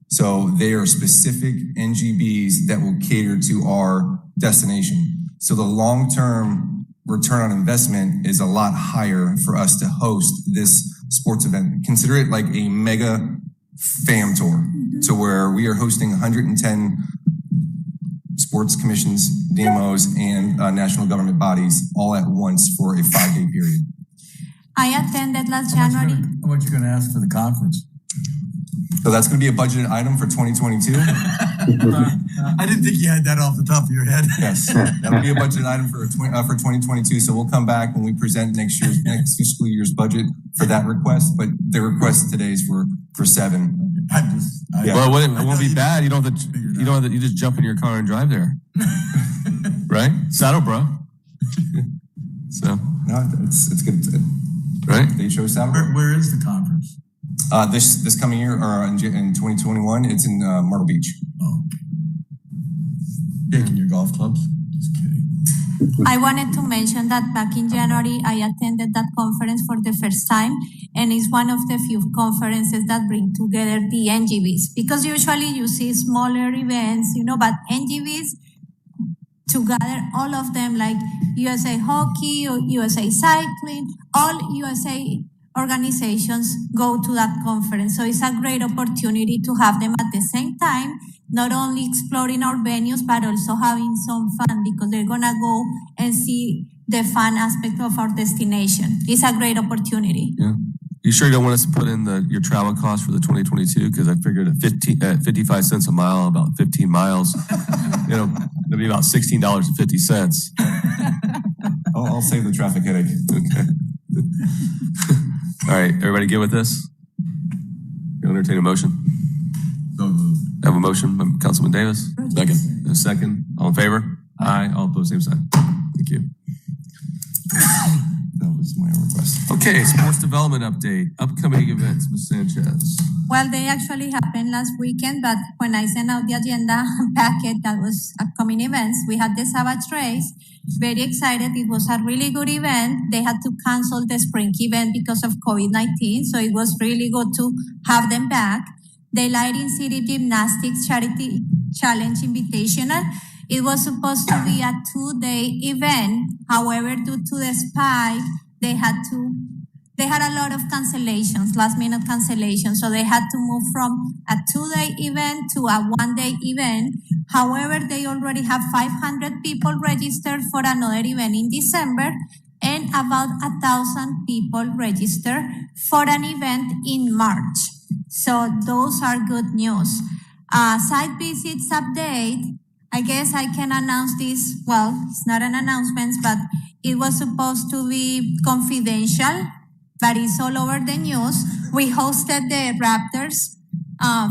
So they are specific NGBs that will cater to our destination. So the long-term return on investment is a lot higher for us to host this sports event. Consider it like a mega fam tour. So where we are hosting 110 sports commissions, DMOs, and national government bodies all at once for a 5-day period. I attended last January. How much you going to ask for the conference? So that's going to be a budgeted item for 2022. I didn't think you had that off the top of your head. Yes, that'll be a budgeted item for 2022. So we'll come back when we present next fiscal year's budget for that request. But the request today is for 7. Well, it won't be bad. You don't have to. You just jump in your car and drive there, right? Saddle, bro. So no, it's good. Right? They chose Saddle. Where is the conference? This coming year, or in 2021, it's in Myrtle Beach. Oh, taking your golf clubs? Just kidding. I wanted to mention that back in January, I attended that conference for the first time, and it's one of the few conferences that bring together the NGBs, because usually you see smaller events, but NGBs together, all of them, like USA Hockey or USA Cycling, all USA organizations go to that conference. So it's a great opportunity to have them at the same time, not only exploring our venues, but also having some fun, because they're going to go and see the fun aspect of our destination. It's a great opportunity. Yeah. You sure you don't want us to put in your travel cost for the 2022? Because I figured at 55 cents a mile, about 15 miles, it'll be about $16.50. I'll save the traffic headache. Okay. All right, everybody good with this? You'll entertain a motion. So moved. Have a motion by Councilman Davis. Second. A second. All in favor? Aye. All opposed, same sign. Thank you. That was my request. Okay, sports development update. Upcoming events, Ms. Sanchez. Well, they actually happened last weekend, but when I sent out the agenda packet that was upcoming events, we had the Savage Race. Very excited. It was a really good event. They had to cancel the spring event because of COVID-19, so it was really good to have them back. The Lighting City Gymnastics Charity Challenge Invitational. It was supposed to be a 2-day event. However, due to the spike, they had a lot of cancellations, last-minute cancellations. So they had to move from a 2-day event to a 1-day event. However, they already have 500 people registered for another event in December, and about 1,000 people registered for an event in March. So those are good news. Site visits update. I guess I can announce this. Well, it's not an announcement, but it was supposed to be confidential, but it's all over the news. We hosted the Raptors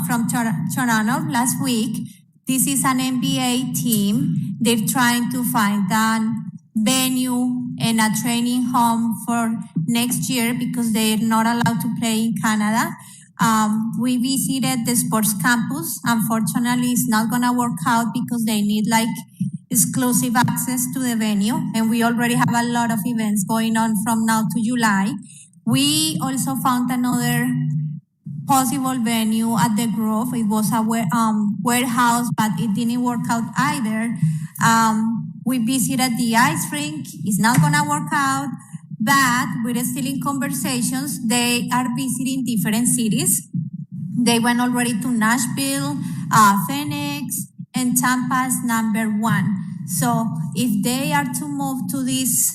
from Toronto last week. This is an NBA team. They're trying to find a venue and a training home for next year because they're not allowed to play in Canada. We visited the sports campus. Unfortunately, it's not going to work out because they need exclusive access to the venue. And we already have a lot of events going on from now to July. We also found another possible venue at the Grove. It was a warehouse, but it didn't work out either. We visited the ice rink. It's not going to work out. But we're still in conversations. They are visiting different cities. They went already to Nashville, Phoenix, and Tampa's #1. So if they are to move to this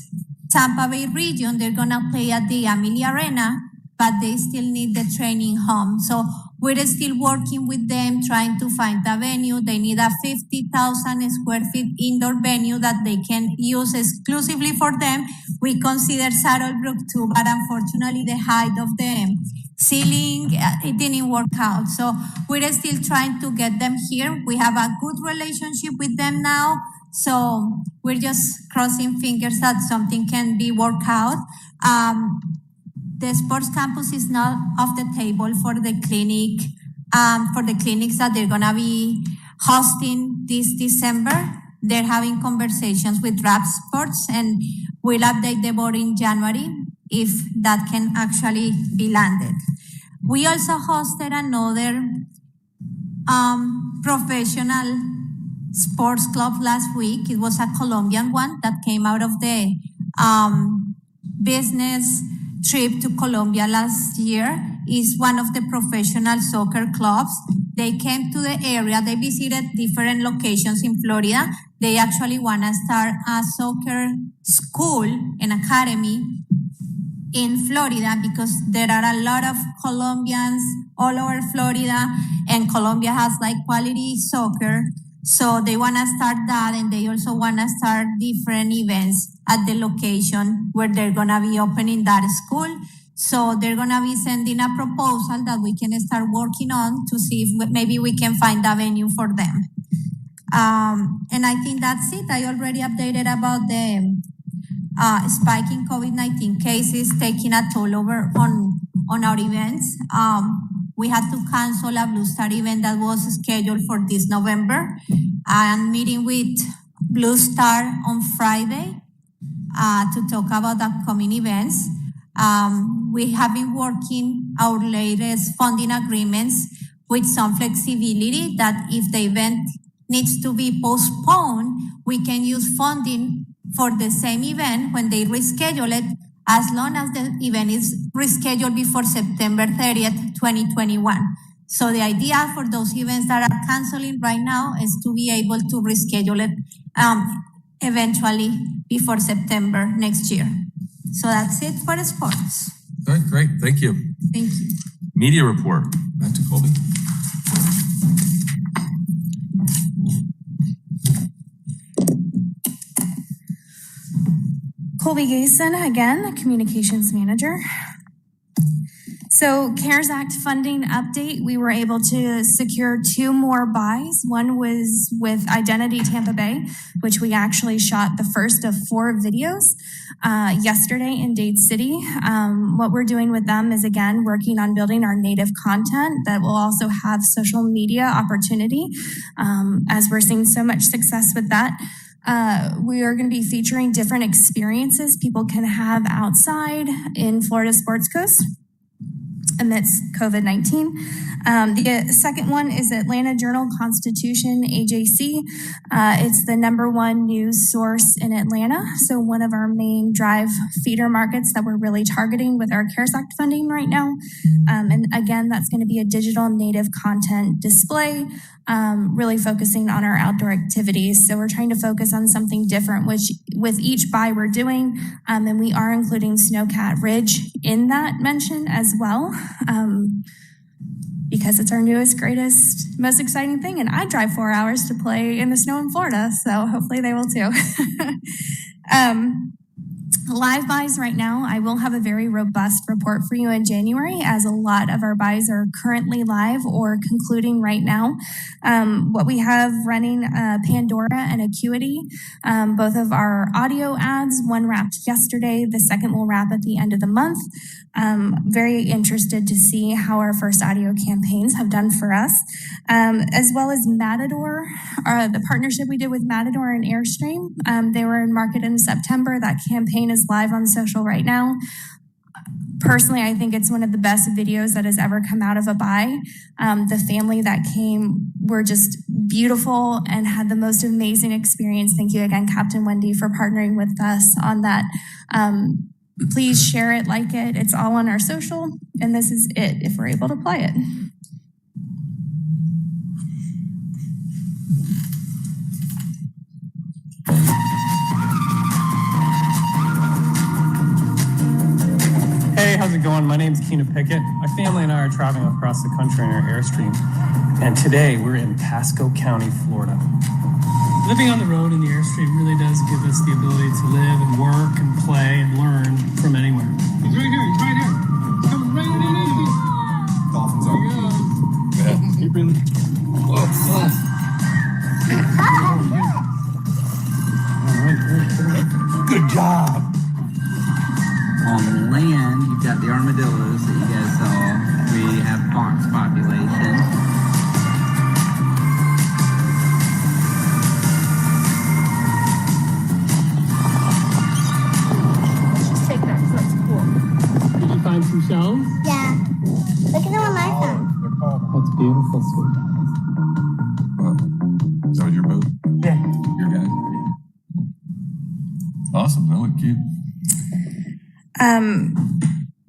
Tampa Bay region, they're going to play at the Amelia Arena, but they still need the training home. So we're still working with them, trying to find a venue. They need a 50,000 square feet indoor venue that they can use exclusively for them. We consider Saddlebrook too, but unfortunately the height of the ceiling, it didn't work out. So we're still trying to get them here. We have a good relationship with them now. So we're just crossing fingers that something can be worked out. The sports campus is not off the table for the clinic, for the clinics that they're gonna be hosting this December. They're having conversations with Rap Sports, and we'll update the board in January if that can actually be landed. We also hosted another professional sports club last week. It was a Colombian one that came out of the business trip to Colombia last year. Is one of the professional soccer clubs. They came to the area. They visited different locations in Florida. They actually want to start a soccer school, an academy in Florida, because there are a lot of Colombians all over Florida, and Colombia has like quality soccer. So they want to start that, and they also want to start different events at the location where they're going to be opening that school. So they're going to be sending a proposal that we can start working on to see if maybe we can find a venue for them. And I think that's it. I already updated about the spike in COVID-19 cases taking a toll over on our events. We had to cancel a Blue Star event that was scheduled for this November. I'm meeting with Blue Star on Friday to talk about upcoming events. We have been working our latest funding agreements with some flexibility that if the event needs to be postponed, we can use funding for the same event when they reschedule it, as long as the event is rescheduled before September 30th, 2021. So the idea for those events that are canceling right now is to be able to reschedule it eventually before September next year. So that's it for the sports. All right, great. Thank you. Thank you. Media report. Back to Colby. Colby Gason, again, Communications Manager. So CARES Act funding update, we were able to secure 2 more buys. One was with Identity Tampa Bay, which we actually shot the first of 4 videos yesterday in Dade City. What we're doing with them is, again, working on building our native content that will also have social media opportunity, as we're seeing so much success with that. We are going to be featuring different experiences people can have outside in Florida Sports Coast amidst COVID-19. The second one is Atlanta Journal-Constitution, AJC. It's the #1 news source in Atlanta. So one of our main drive feeder markets that we're really targeting with our CARES Act funding right now. And again, that's going to be a digital native content display, really focusing on our outdoor activities. So we're trying to focus on something different, which with each buy we're doing, and we are including Snowcat Ridge in that mention as well. Because it's our newest, greatest, most exciting thing. And I drive 4 hours to play in the snow in Florida, so hopefully they will too. Live buys right now, I will have a very robust report for you in January, as a lot of our buys are currently live or concluding right now. What we have running, Pandora and Acuity, both of our audio ads, one wrapped yesterday, the second will wrap at the end of the month. Very interested to see how our first audio campaigns have done for us, as well as Matador, the partnership we did with Matador and Airstream. They were in market in September. That campaign is live on social right now. Personally, I think it's one of the best videos that has ever come out of a buy. The family that came were just beautiful and had the most amazing experience. Thank you again, Captain Wendy, for partnering with us on that. Please share it, like it. It's all on our social, and this is it if we're able to play it. Hey, Hey, how's it going? My name's Keena Pickett. My family and I are traveling across the country in our Airstream, and today we're in Pasco County, Florida. Living on the road in the Airstream really does give us the ability to live and work and play and learn from anywhere. He's right here. He's right here. He's coming right in. Dolphins are. Yeah. Keep in. Whoa. All right. Good job. On the land, you've got the armadillos that you guys saw. We have fox population. Let's just take that, so that's cool. Did you find some shells? Yeah. Look at the one I found. That's beautiful, sweet. Is that your boat? Yeah. Your guy? Awesome. That looked cute.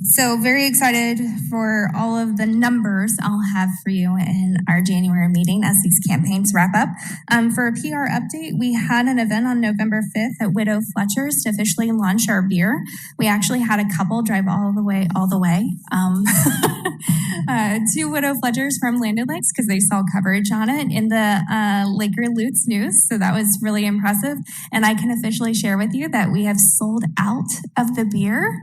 So very excited for all of the numbers I'll have for you in our January meeting as these campaigns wrap up. For a PR update, we had an event on November 5th at Widow Fletcher's to officially launch our beer. We actually had a couple drive all the way to Widow Fletcher's from Landed Lakes because they saw coverage on it in the Laker Lutz News. So that was really impressive. And I can officially share with you that we have sold out of the beer.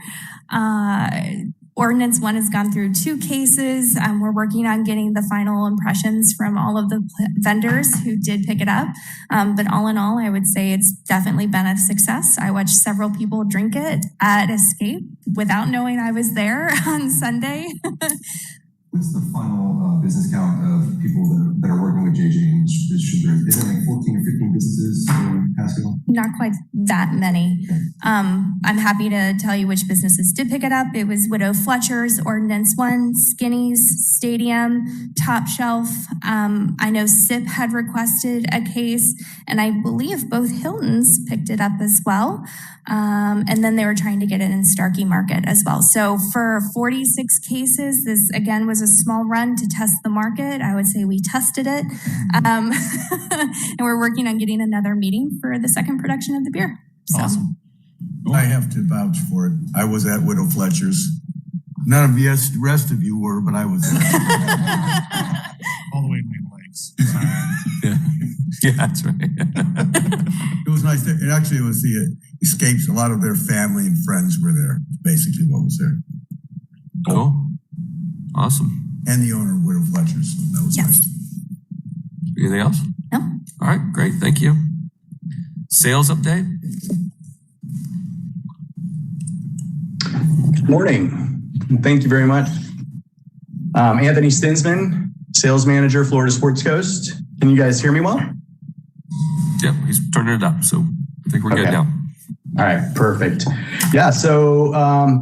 Ordinance 1 has gone through 2 cases. We're working on getting the final impressions from all of the vendors who did pick it up. But all in all, I would say it's definitely been a success. I watched several people drink it at Escape without knowing I was there on Sunday. What's the final business count of people that are working with JJ? And is it like 14 or 15 businesses in Pasco? Not quite that many. I'm happy to tell you which businesses did pick it up. It was Widow Fletcher's, Ordinance 1, Skinny's, Stadium, Top Shelf. I know SIP had requested a case, and I believe both Hiltons picked it up as well. And then they were trying to get it in Starkey Market as well. So for 46 cases, this again was a small run to test the market. I would say we tested it. And we're working on getting another meeting for the second production of the beer. So. Awesome. I have to vouch for it. I was at Widow Fletcher's. None of the rest of you were, but I was there. All the way to Maple Lakes. Yeah, that's right. It was nice. It actually was the Escapes. A lot of their family and friends were there. Basically what was there. Cool. Awesome. And the owner of Widow Fletcher's. So that was nice. Anything else? No. All right, great. Thank you. Sales update. Good morning. Thank you very much. Anthony Stinsman, Sales Manager, Florida Sports Coast. Can you guys hear me well? Yep, he's turning it up, so I think we're good now. All right, perfect. Yeah, so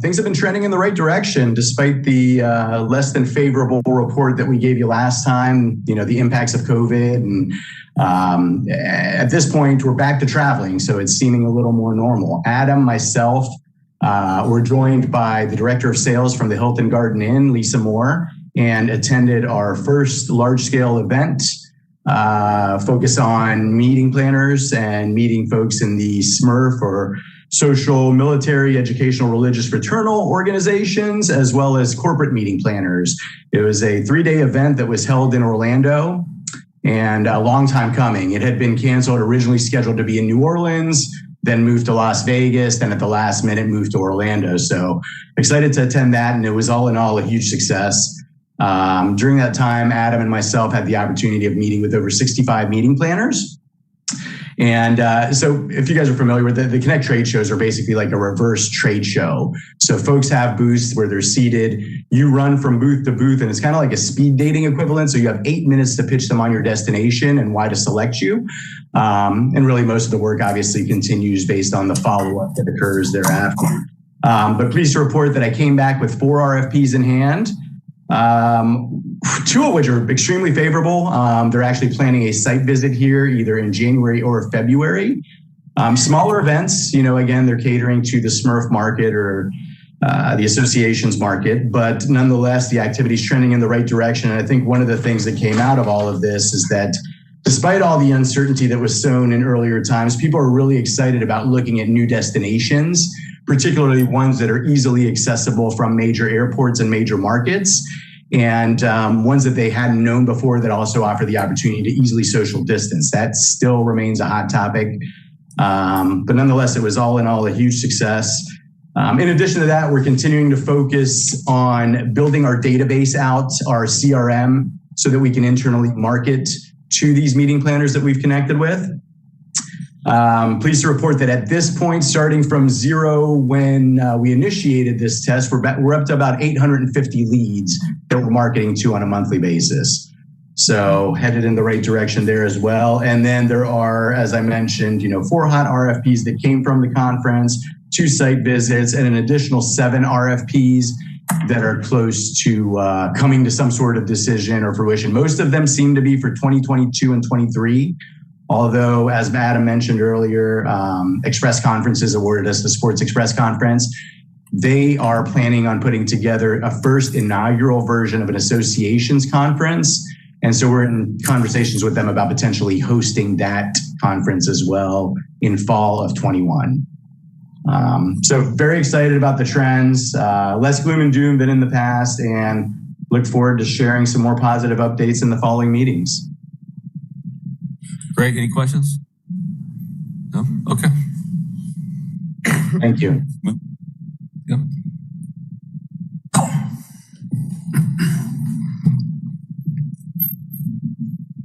things have been trending in the right direction despite the less than favorable report that we gave you last time, you know, the impacts of COVID. And at this point, we're back to traveling, so it's seeming a little more normal. Adam, myself, we're joined by the Director of Sales from the Hilton Garden Inn, Lisa Moore, and attended our first large-scale event focus on meeting planners and meeting folks in the SMRF or social, military, educational, religious, fraternal organizations, as well as corporate meeting planners. It was a 3-day event that was held in Orlando and a long time coming. It had been canceled, originally scheduled to be in New Orleans, then moved to Las Vegas, then at the last minute moved to Orlando. So excited to attend that. And it was all in all a huge success. During that time, Adam and myself had the opportunity of meeting with over 65 meeting planners. And so if you guys are familiar with the Connect trade shows are basically like a reverse trade show. So folks have booths where they're seated. You run from booth to booth, and it's kind of like a speed dating equivalent. So you have 8 minutes to pitch them on your destination and why to select you. And really most of the work obviously continues based on the follow-up that occurs thereafter. But pleased to report that I came back with 4 RFPs in hand. 2 of which are extremely favorable. They're actually planning a site visit here either in January or February. Smaller events, you know, again, they're catering to the SMRF market or the associations market, but nonetheless, the activity is trending in the right direction. And I think one of the things that came out of all of this is that despite all the uncertainty that was sown in earlier times, people are really excited about looking at new destinations, particularly ones that are easily accessible from major airports and major markets, and ones that they hadn't known before that also offer the opportunity to easily social distance. That still remains a hot topic. But nonetheless, it was all in all a huge success. In addition to that, we're continuing to focus on building our database out, our CRM, so that we can internally market to these meeting planners that we've connected with. Pleased to report that at this point, starting from zero when we initiated this test, we're up to about 850 leads that we're marketing to on a monthly basis. So headed in the right direction there as well. And then there are, as I mentioned, 4 hot RFPs that came from the conference, 2 site visits, and an additional 7 RFPs that are close to coming to some sort of decision or fruition. Most of them seem to be for 2022 and 23. Although, as Adam mentioned earlier, Express Conferences awarded us the Sports Express Conference. They are planning on putting together a first inaugural version of an associations conference. And so we're in conversations with them about potentially hosting that conference as well in fall of 21. So very excited about the trends, less gloom and doom than in the past, and look forward to sharing some more positive updates in the following meetings. Greg, any questions? No? Okay. Thank you. Yep.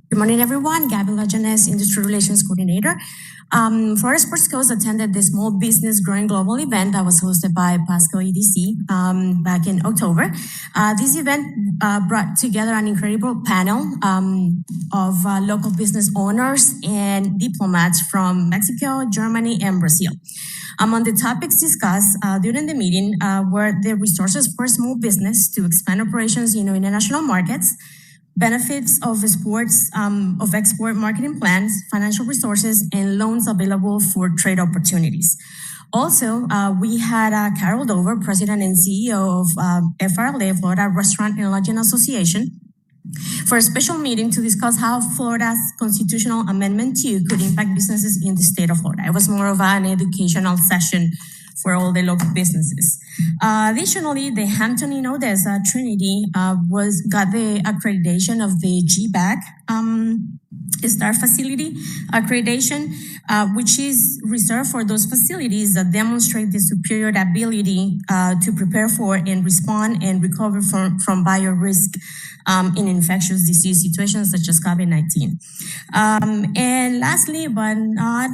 Good morning, everyone. Gabby Lajanes, Industry Relations Coordinator. Florida Sports Coast attended the Small Business Growing Global event that was hosted by Pasco TDC back in October. This event brought together an incredible panel of local business owners and diplomats from Mexico, Germany, and Brazil. Among the topics discussed during the meeting were the resources for small business to expand operations in international markets, benefits of sports, of export marketing plans, financial resources, and loans available for trade opportunities. Also, we had Carol Dover, President and CEO of FRLA, Florida Restaurant and Lodging Association, for a special meeting to discuss how Florida's Constitutional Amendment 2 could impact businesses in the state of Florida. It was more of an educational session for all the local businesses. Additionally, the Hampton in Odessa Trinity got the accreditation of the GBAC STAR facility accreditation, which is reserved for those facilities that demonstrate the superior ability to prepare for and respond and recover from bio-risk in infectious disease situations such as COVID-19. And lastly, but not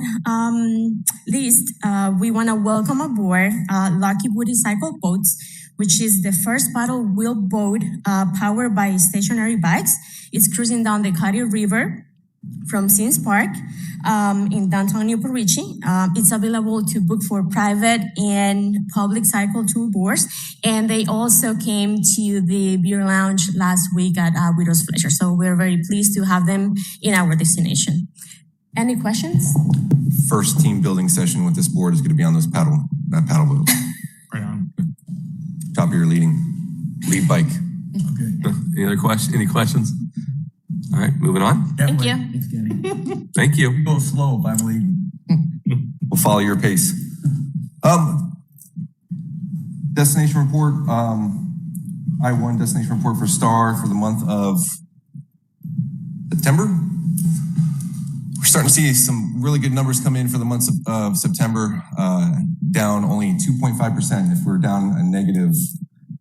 least, we want to welcome aboard Lucky Woody Cycle Boats, which is the first paddle wheel boat powered by stationary bikes. It's cruising down the Cuddy River from Scenes Park in downtown Newport Richey. It's available to book for private and public cycle tour boards. And they also came to the beer lounge last week at Widow's Pleasure. So we're very pleased to have them in our destination. Any questions? First team building session with this board is going to be on those paddle boats. Right on. Top of your lead bike. Okay. Any questions? All right, moving on. Thank you. Thanks, Gabby. Thank you. Go slow if I'm leading. We'll follow your pace. Destination report. I-1 destination report for STAR for the month of September. We're starting to see some really good numbers come in for the months of September, down only 2.5%. If we're down a negative,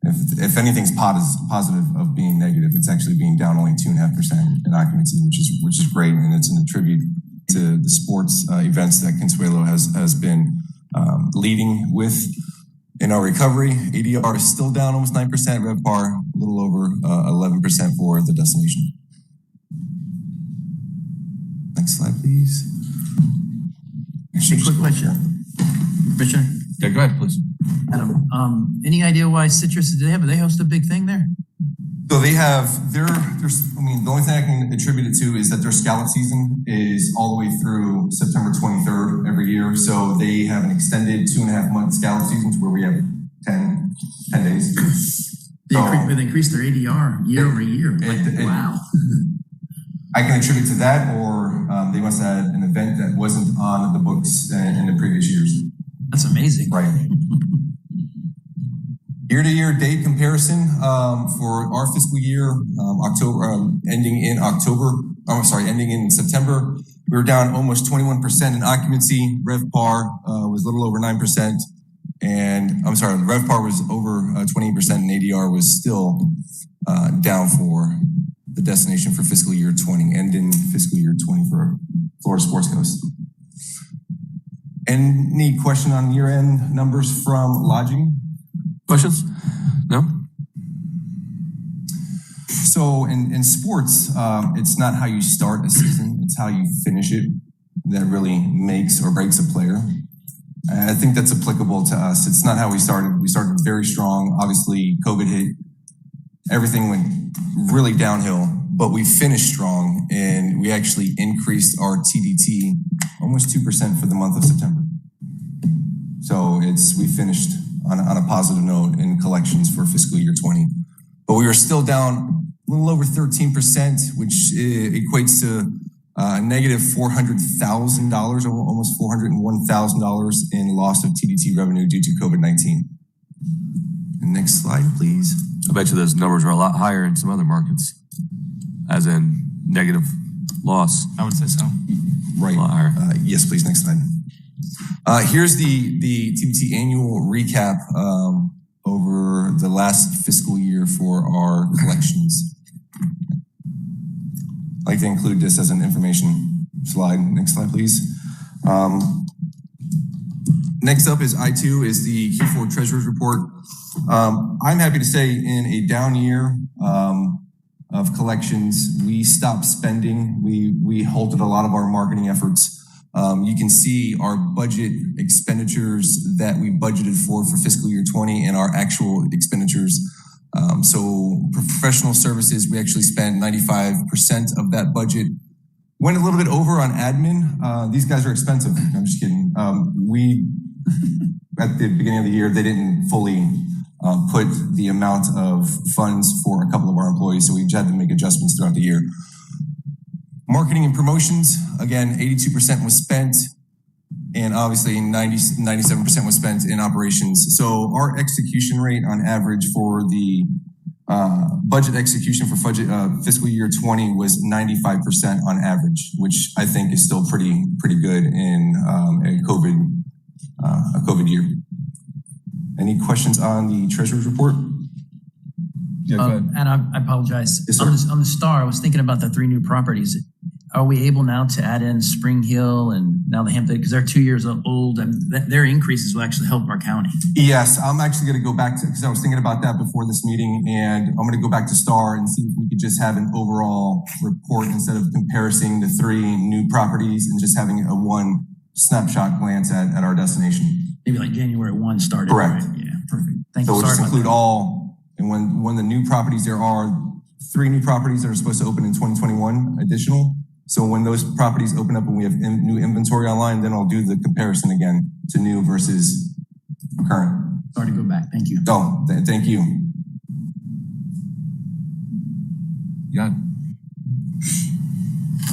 if anything's positive of being negative, it's actually being down only 2.5% in occupancy, which is great, and it's a tribute to the sports events that Consuelo has been leading with in our recovery. ADR is still down almost 9%, RevPAR a little over 11% for the destination. Next slide, please. Actually, quick question. Commissioner? Yeah, go ahead, please. Adam, any idea why Citrus, do they host a big thing there? So they have the only thing I can attribute it to is that their scallop season is all the way through September 23rd every year. So they have an extended 2.5-month scallop season where we have 10 days. They increased their ADR year over year. Wow. I can attribute to that, or they must have had an event that wasn't on the books in the previous years. That's amazing. Right. Year-to-year date comparison for our fiscal year, ending in September, we were down almost 21% in occupancy. RevPAR was a little over 9%. And I'm sorry, RevPAR was over 28% and ADR was still down for the destination for fiscal year 20 and in fiscal year 20 for Florida Sports Coast. Any question on year-end numbers from lodging? Questions? No? So in sports, it's not how you start a season, it's how you finish it that really makes or breaks a player. I think that's applicable to us. It's not how we started. We started very strong. Obviously, COVID hit. Everything went really downhill, but we finished strong and we actually increased our TDT almost 2% for the month of September. So we finished on a positive note in collections for fiscal year 20. But we were still down a little over 13%, which equates to negative $400,000, or almost $401,000 in loss of TDT revenue due to COVID-19. Next slide, please. I bet you those numbers are a lot higher in some other markets, as in negative loss. I would say so. Right. A lot higher. Yes, please. Next slide. Here's the TDT annual recap over the last fiscal year for our collections. I'd like to include this as an information slide. Next slide, please. Next up is I2, is the Q4 Treasurer's Report. I'm happy to say in a down year of collections, we stopped spending. We halted a lot of our marketing efforts. You can see our budget expenditures that we budgeted for fiscal year 20 and our actual expenditures. So professional services, we actually spent 95% of that budget. Went a little bit over on admin. These guys are expensive. I'm just kidding. At the beginning of the year, they didn't fully put the amount of funds for a couple of our employees, so we had to make adjustments throughout the year. Marketing and promotions, again, 82% was spent, and obviously 97% was spent in operations. So our execution rate on average for the budget execution for fiscal year 20 was 95% on average, which I think is still pretty good in a COVID year. Any questions on the Treasurer's Report? Yeah, go ahead. And I apologize. Yes, on the star, I was thinking about the 3 new properties. Are we able now to add in Spring Hill and now the Hampton, because they're 2 years old, and their increases will actually help our county? Yes, I'm actually going to go back to, because I was thinking about that before this meeting, and I'm going to go back to Star and see if we could just have an overall report instead of comparing the 3 new properties and just having a one snapshot glance at our destination. Maybe like January 1 started. Correct. Right? Yeah, perfect. Thank so you. So we'll just include all, and when the new properties, there are 3 new properties that are supposed to open in 2021 additional. So when those properties open up and we have new inventory online, then I'll do the comparison again to new versus current. Sorry to go back. Thank you. Oh, thank you. Yeah.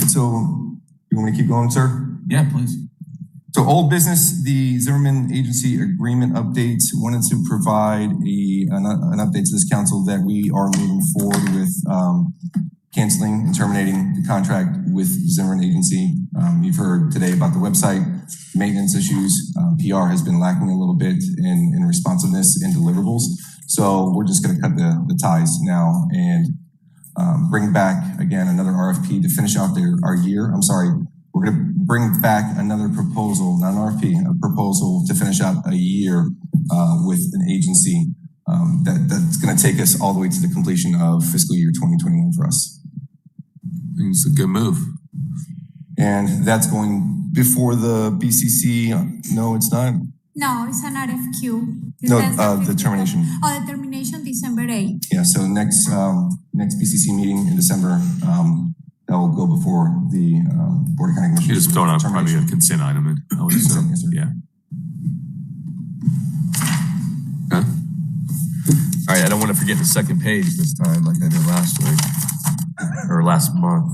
So you want me to keep going, sir? Yeah, please. So old business, the Zimmerman Agency agreement updates. Wanted to provide an update to this council that we are moving forward with canceling and terminating the contract with Zimmerman Agency. You've heard today about the website maintenance issues. PR has been lacking a little bit in responsiveness and deliverables. So we're just going to cut the ties now and bring back again another RFP to finish out our year. I'm sorry. We're going to bring back another proposal, not an RFP, a proposal to finish out a year with an agency that's going to take us all the way to the completion of fiscal year 2021 for us. I think it's a good move. And that's going before the BCC. No, it's not. No, it's an RFQ. No, the termination. Oh, the termination December 8th. Yeah, so next BCC meeting in December, that will go before the Board of County Commissioners. You just throw it on probably a consent item. I would assume. Yes, sir. Yeah. Huh? All right, I don't want to forget the second page this time like I did last week or last month.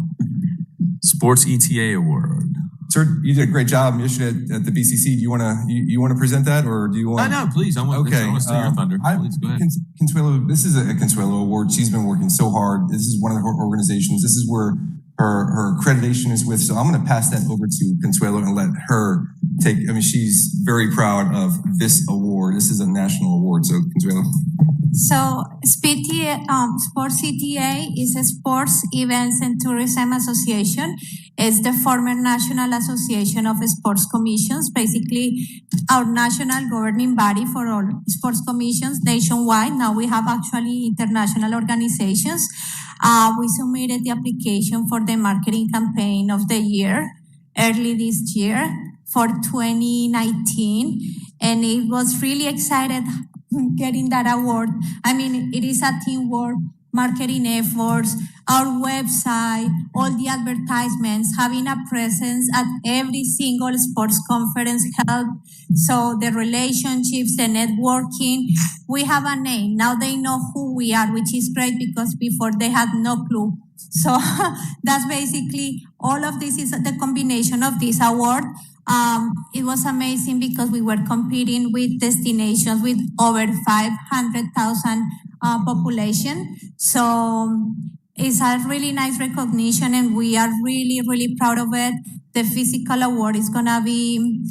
Sports ETA Award. Sir, you did a great job yesterday at the BCC. Do you want to present that, or do you want? No, please. I want to steal your thunder. Please go ahead. Consuelo, this is a Consuelo Award. She's been working so hard. This is one of her organizations. This is where her accreditation is with. So I'm going to pass that over to Consuelo and let her take. I mean, she's very proud of this award. This is a national award. So Consuelo. So Sports CTA is a Sports Events and Tourism Association. It's the former National Association of Sports Commissions, basically our national governing body for all sports commissions nationwide. Now we have actually international organizations. We submitted the application for the marketing campaign of the year early this year for 2019, and it was really excited getting that award. I mean, it is a teamwork, marketing efforts, our website, all the advertisements, having a presence at every single sports conference help. So the relationships, the networking, we have a name. Now they know who we are, which is great because before they had no clue. So that's basically all of this is the combination of this award. It was amazing because we were competing with destinations with over 500,000 population. So it's a really nice recognition and we are really, really proud of it. The physical award is going to be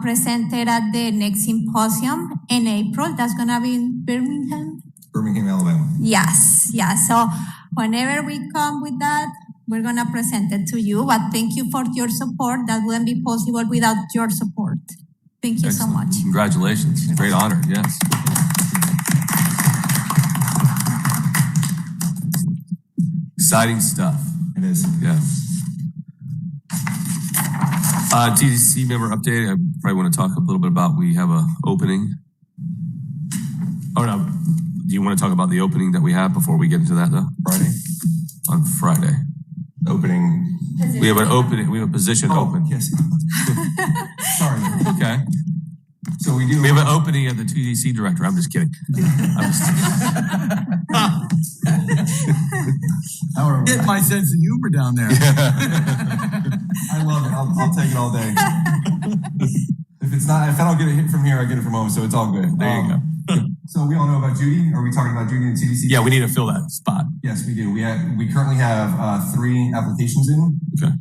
presented at the next symposium in April. That's going to be in Birmingham, Alabama. Yes. So whenever we come with that, we're going to present it to you. But thank you for your support. That wouldn't be possible without your support. Thank you so much. Congratulations. Great honor. Yes. Exciting stuff. It is. Yeah. TDC member update. I probably want to talk a little bit about, we have a opening. Oh no. Do you want to talk about the opening that we have before we get into that though? On Friday. Opening. We have an opening. We have a position open. Yes. Sorry. Okay. So we do. We have an opening at the TDC director. I'm just kidding. Get my sense of humor down there. I love it. I'll take it all day. If I don't get a hit from here, I get it from home. So it's all good. There you go. So we all know about Judy. Are we talking about Judy and TDC? Yeah, we need to fill that spot. Yes, we do. We currently have 3 applications in. Okay.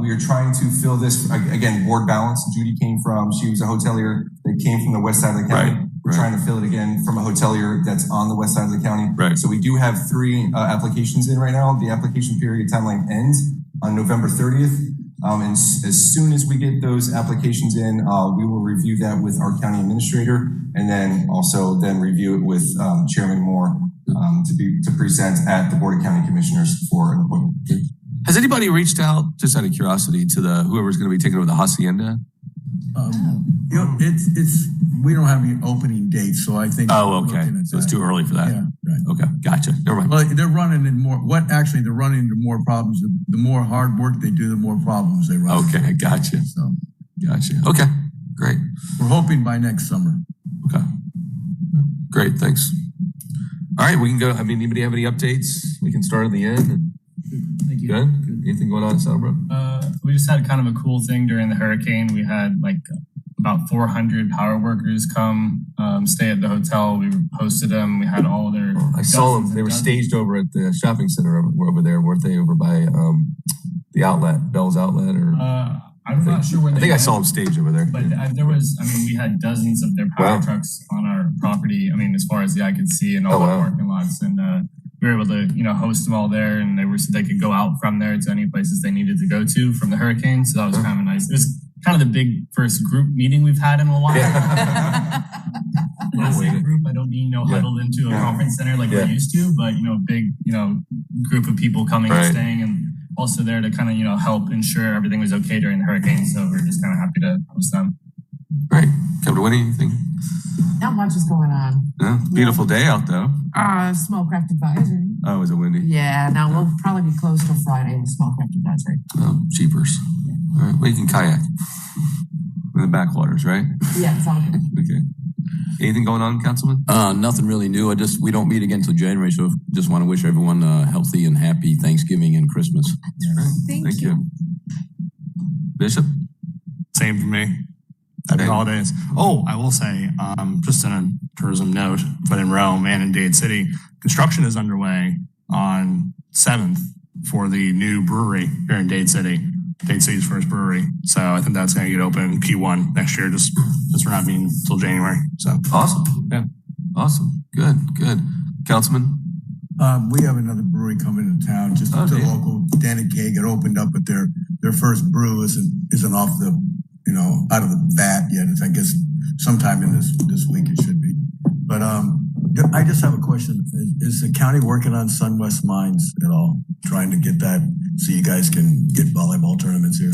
We are trying to fill this again, board balance. Judy she was a hotelier that came from the west side of the county. Right. We're trying to fill it again from a hotelier that's on the west side of the county. Right. So we do have 3 applications in right now. The application period timeline ends on November 30th. And as soon as we get those applications in, we will review that with our county administrator and then also review it with Chairman Moore to present at the Board of County Commissioners for an appointment. Has anybody reached out, just out of curiosity, to whoever's going to be taking over the hacienda? We don't have any opening dates, so I think. Oh, okay. So it's too early for that. Yeah, right. Okay, gotcha. Never mind. Well, they're running into more problems. The more hard work they do, the more problems they run. Okay, gotcha. So, gotcha. Okay, great. We're hoping by next summer. Okay. Great, thanks. All right, we can go. I mean, anybody have any updates? We can start at the end. Thank you. Good? Anything going on in Saddlebrook? We just had kind of a cool thing during the hurricane. We had like about 400 power workers come stay at the hotel. We hosted them. We had all their. I saw them. They were staged over at the shopping center over there, weren't they? Over by the outlet, Bell's Outlet, or I'm not sure where. I think I saw them staged over there. But we had dozens of their power trucks on our property. I mean, as far as the eye could see, and all the parking lots, and we were able to host them all there, and they could go out from there to any places they needed to go to from the hurricane. So that was kind of nice. It was kind of the big first group meeting we've had in a while. When I say group, I don't mean huddled into a conference center like we're used to, but big group of people coming and staying, and also there to kind of help ensure everything was okay during the hurricane. So we're just kind of happy to host them. Great, Captain Winnie, anything? Not much is going on. Yeah, beautiful day out though. Smallcraft advisory. Oh, is it windy? Yeah, now we'll probably be closed till Friday with Smallcraft advisory. Oh, jeepers. All right, well, you can kayak in the backwaters, right? Yeah, it's all good. Okay. Anything going on, Councilman? Nothing really new. We don't meet again until January, so just want to wish everyone a healthy and happy Thanksgiving and Christmas. Thank you. Bishop? Same for me. Happy holidays. Oh, I will say, just on a tourism note, but in Rome and in Dade City, construction is underway on 7th for the new brewery here in Dade City. Dade City's first brewery. So I think that's going to get open Q1 next year, just we're not being until January. So awesome. Yeah. Awesome. Good. Councilman? We have another brewery coming to town, just the local Danny Keg. It opened up, but their first brew isn't off the, out of the vat yet. It's, I guess, sometime in this week it should be. But I just have a question. Is the county working on SunWest Mines at all? Trying to get that so you guys can get volleyball tournaments here?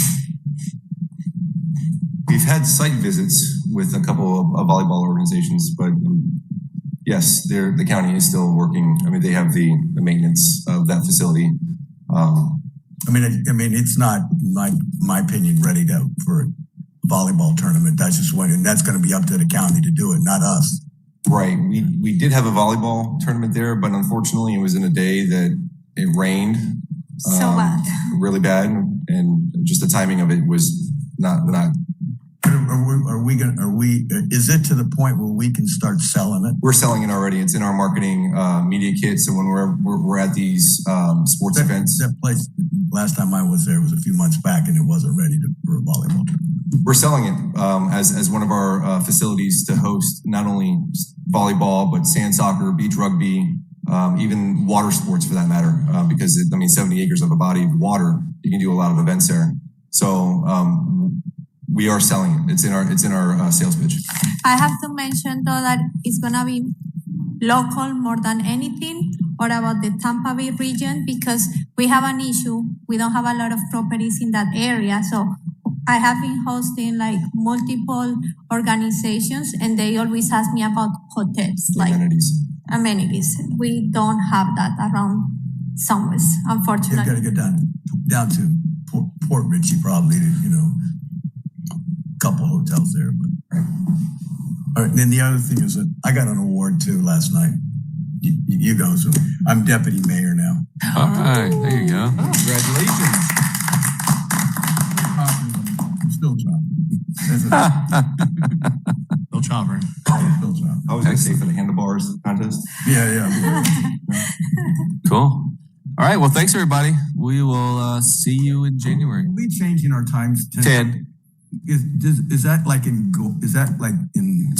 We've had site visits with a couple of volleyball organizations, but yes, the county is still working. I mean, they have the maintenance of that facility. I mean, it's not, my opinion, ready for a volleyball tournament. That's just one, and that's going to be up to the county to do it, not us. Right. We did have a volleyball tournament there, but unfortunately, it was in a day that it rained really bad, and just the timing of it was not. Is it to the point where we can start selling it? We're selling it already. It's in our marketing media kit. So when we're at these sports events. That place, last time I was there was a few months back, and it wasn't ready for a volleyball tournament. We're selling it as one of our facilities to host not only volleyball, but sand soccer, beach rugby, even water sports for that matter. Because 70 acres of a body of water, you can do a lot of events there. So we are selling it. It's in our sales pitch. I have to mention though that it's gonna be local more than anything, or about the Tampa Bay region, because we have an issue. We don't have a lot of properties in that area. So I have been hosting like multiple organizations, and they always ask me about hotels, like amenities. We don't have that around SunWest, unfortunately. You've got to get down to Port Richey, probably, couple hotels there, but all right. And then the other thing is that I got an award too last night. You go, so I'm deputy mayor now. All right, there you go. Congratulations. I'm still chopping. Still chopper. Still chopping. I was going to say for the handlebars contest. Yeah. Cool. All right. Well, thanks everybody. We will see you in January. Are we changing our times to 10? Is that like in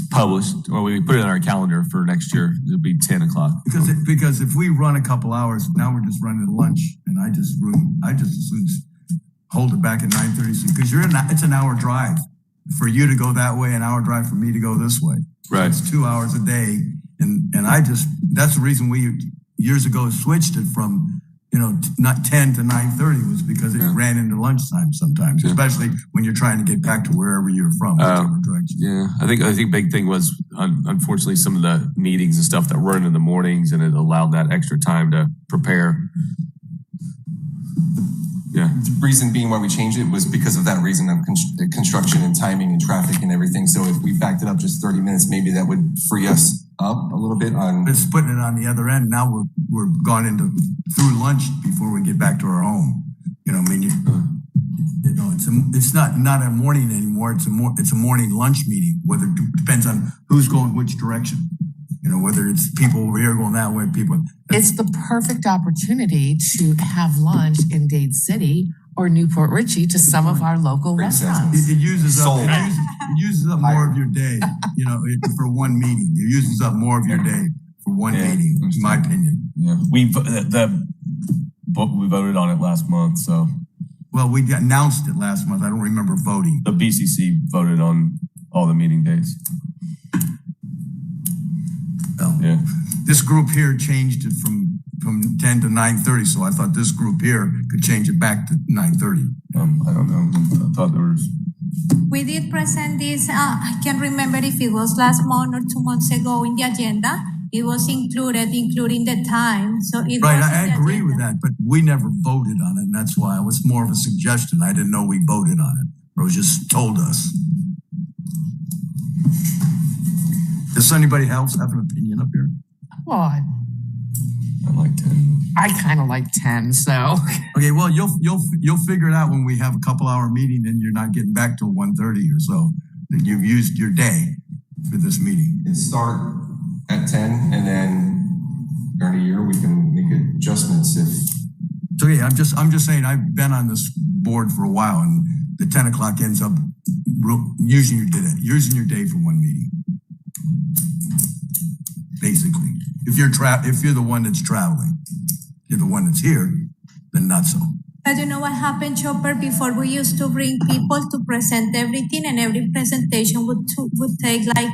published, or we put it on our calendar for next year? It'll be 10 o'clock. Because if we run a couple hours, now we're just running lunch, and I just assume hold it back at 9:30 because it's an hour drive for you to go that way, an hour drive for me to go this way. Right. So it's 2 hours a day, and that's the reason we years ago switched it from not 10 to 9:30 was because it ran into lunchtime sometimes, especially when you're trying to get back to wherever you're from. Yeah, I think big thing was unfortunately some of the meetings and stuff that run in the mornings, and it allowed that extra time to prepare. Yeah. The reason being why we changed it was because of that reason of construction and timing and traffic and everything. So if we backed it up just 30 minutes, maybe that would free us up a little bit on. It's putting it on the other end. Now we're gone through lunch before we get back to our home. It's not a morning anymore. It's a morning lunch meeting. Whether it depends on who's going which direction. Whether it's people over here going that way, people. It's the perfect opportunity to have lunch in Dade City or Newport Richey to some of our local restaurants. It uses up more of your day, for one meeting. It uses up more of your day for one meeting, in my opinion. Yeah. We voted on it last month, so. Well, we announced it last month. I don't remember voting. The BCC voted on all the meeting days. Yeah. This group here changed it from 10 to 9:30, so I thought this group here could change it back to 9:30. I don't know. I thought there was. We did present this, I can't remember if it was last month or 2 months ago in the agenda. It was including the time. So it right, was I agree with that, but we never voted on it, and that's why it was more of a suggestion. I didn't know we voted on it. It was just told us. Does anybody else have an opinion up here? Well, I like 10. I kind of like 10, so. Okay, well, you'll figure it out when we have a couple-hour meeting and you're not getting back till 1:30 or so. That you've used your day for this meeting. It start at 10 and then during the year we can make adjustments if. So yeah, I'm just saying I've been on this board for a while and the 10 o'clock ends up using your day for one meeting. Basically, if you're the one that's traveling, you're the one that's here, then not so. But you know what happened, Chopper? Before we used to bring people to present everything, and every presentation would take like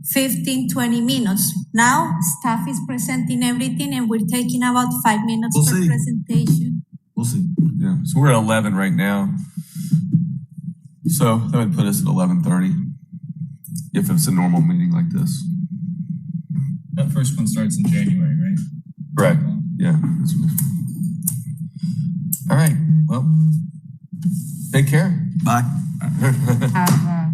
15, 20 minutes. Now staff is presenting everything and we're taking about 5 minutes per presentation. We'll see. Yeah, so we're at 11 right now. So that would put us at 11:30 if it's a normal meeting like this. That first one starts in January, right? Correct. Yeah. All right. Well, take care. Bye. Have,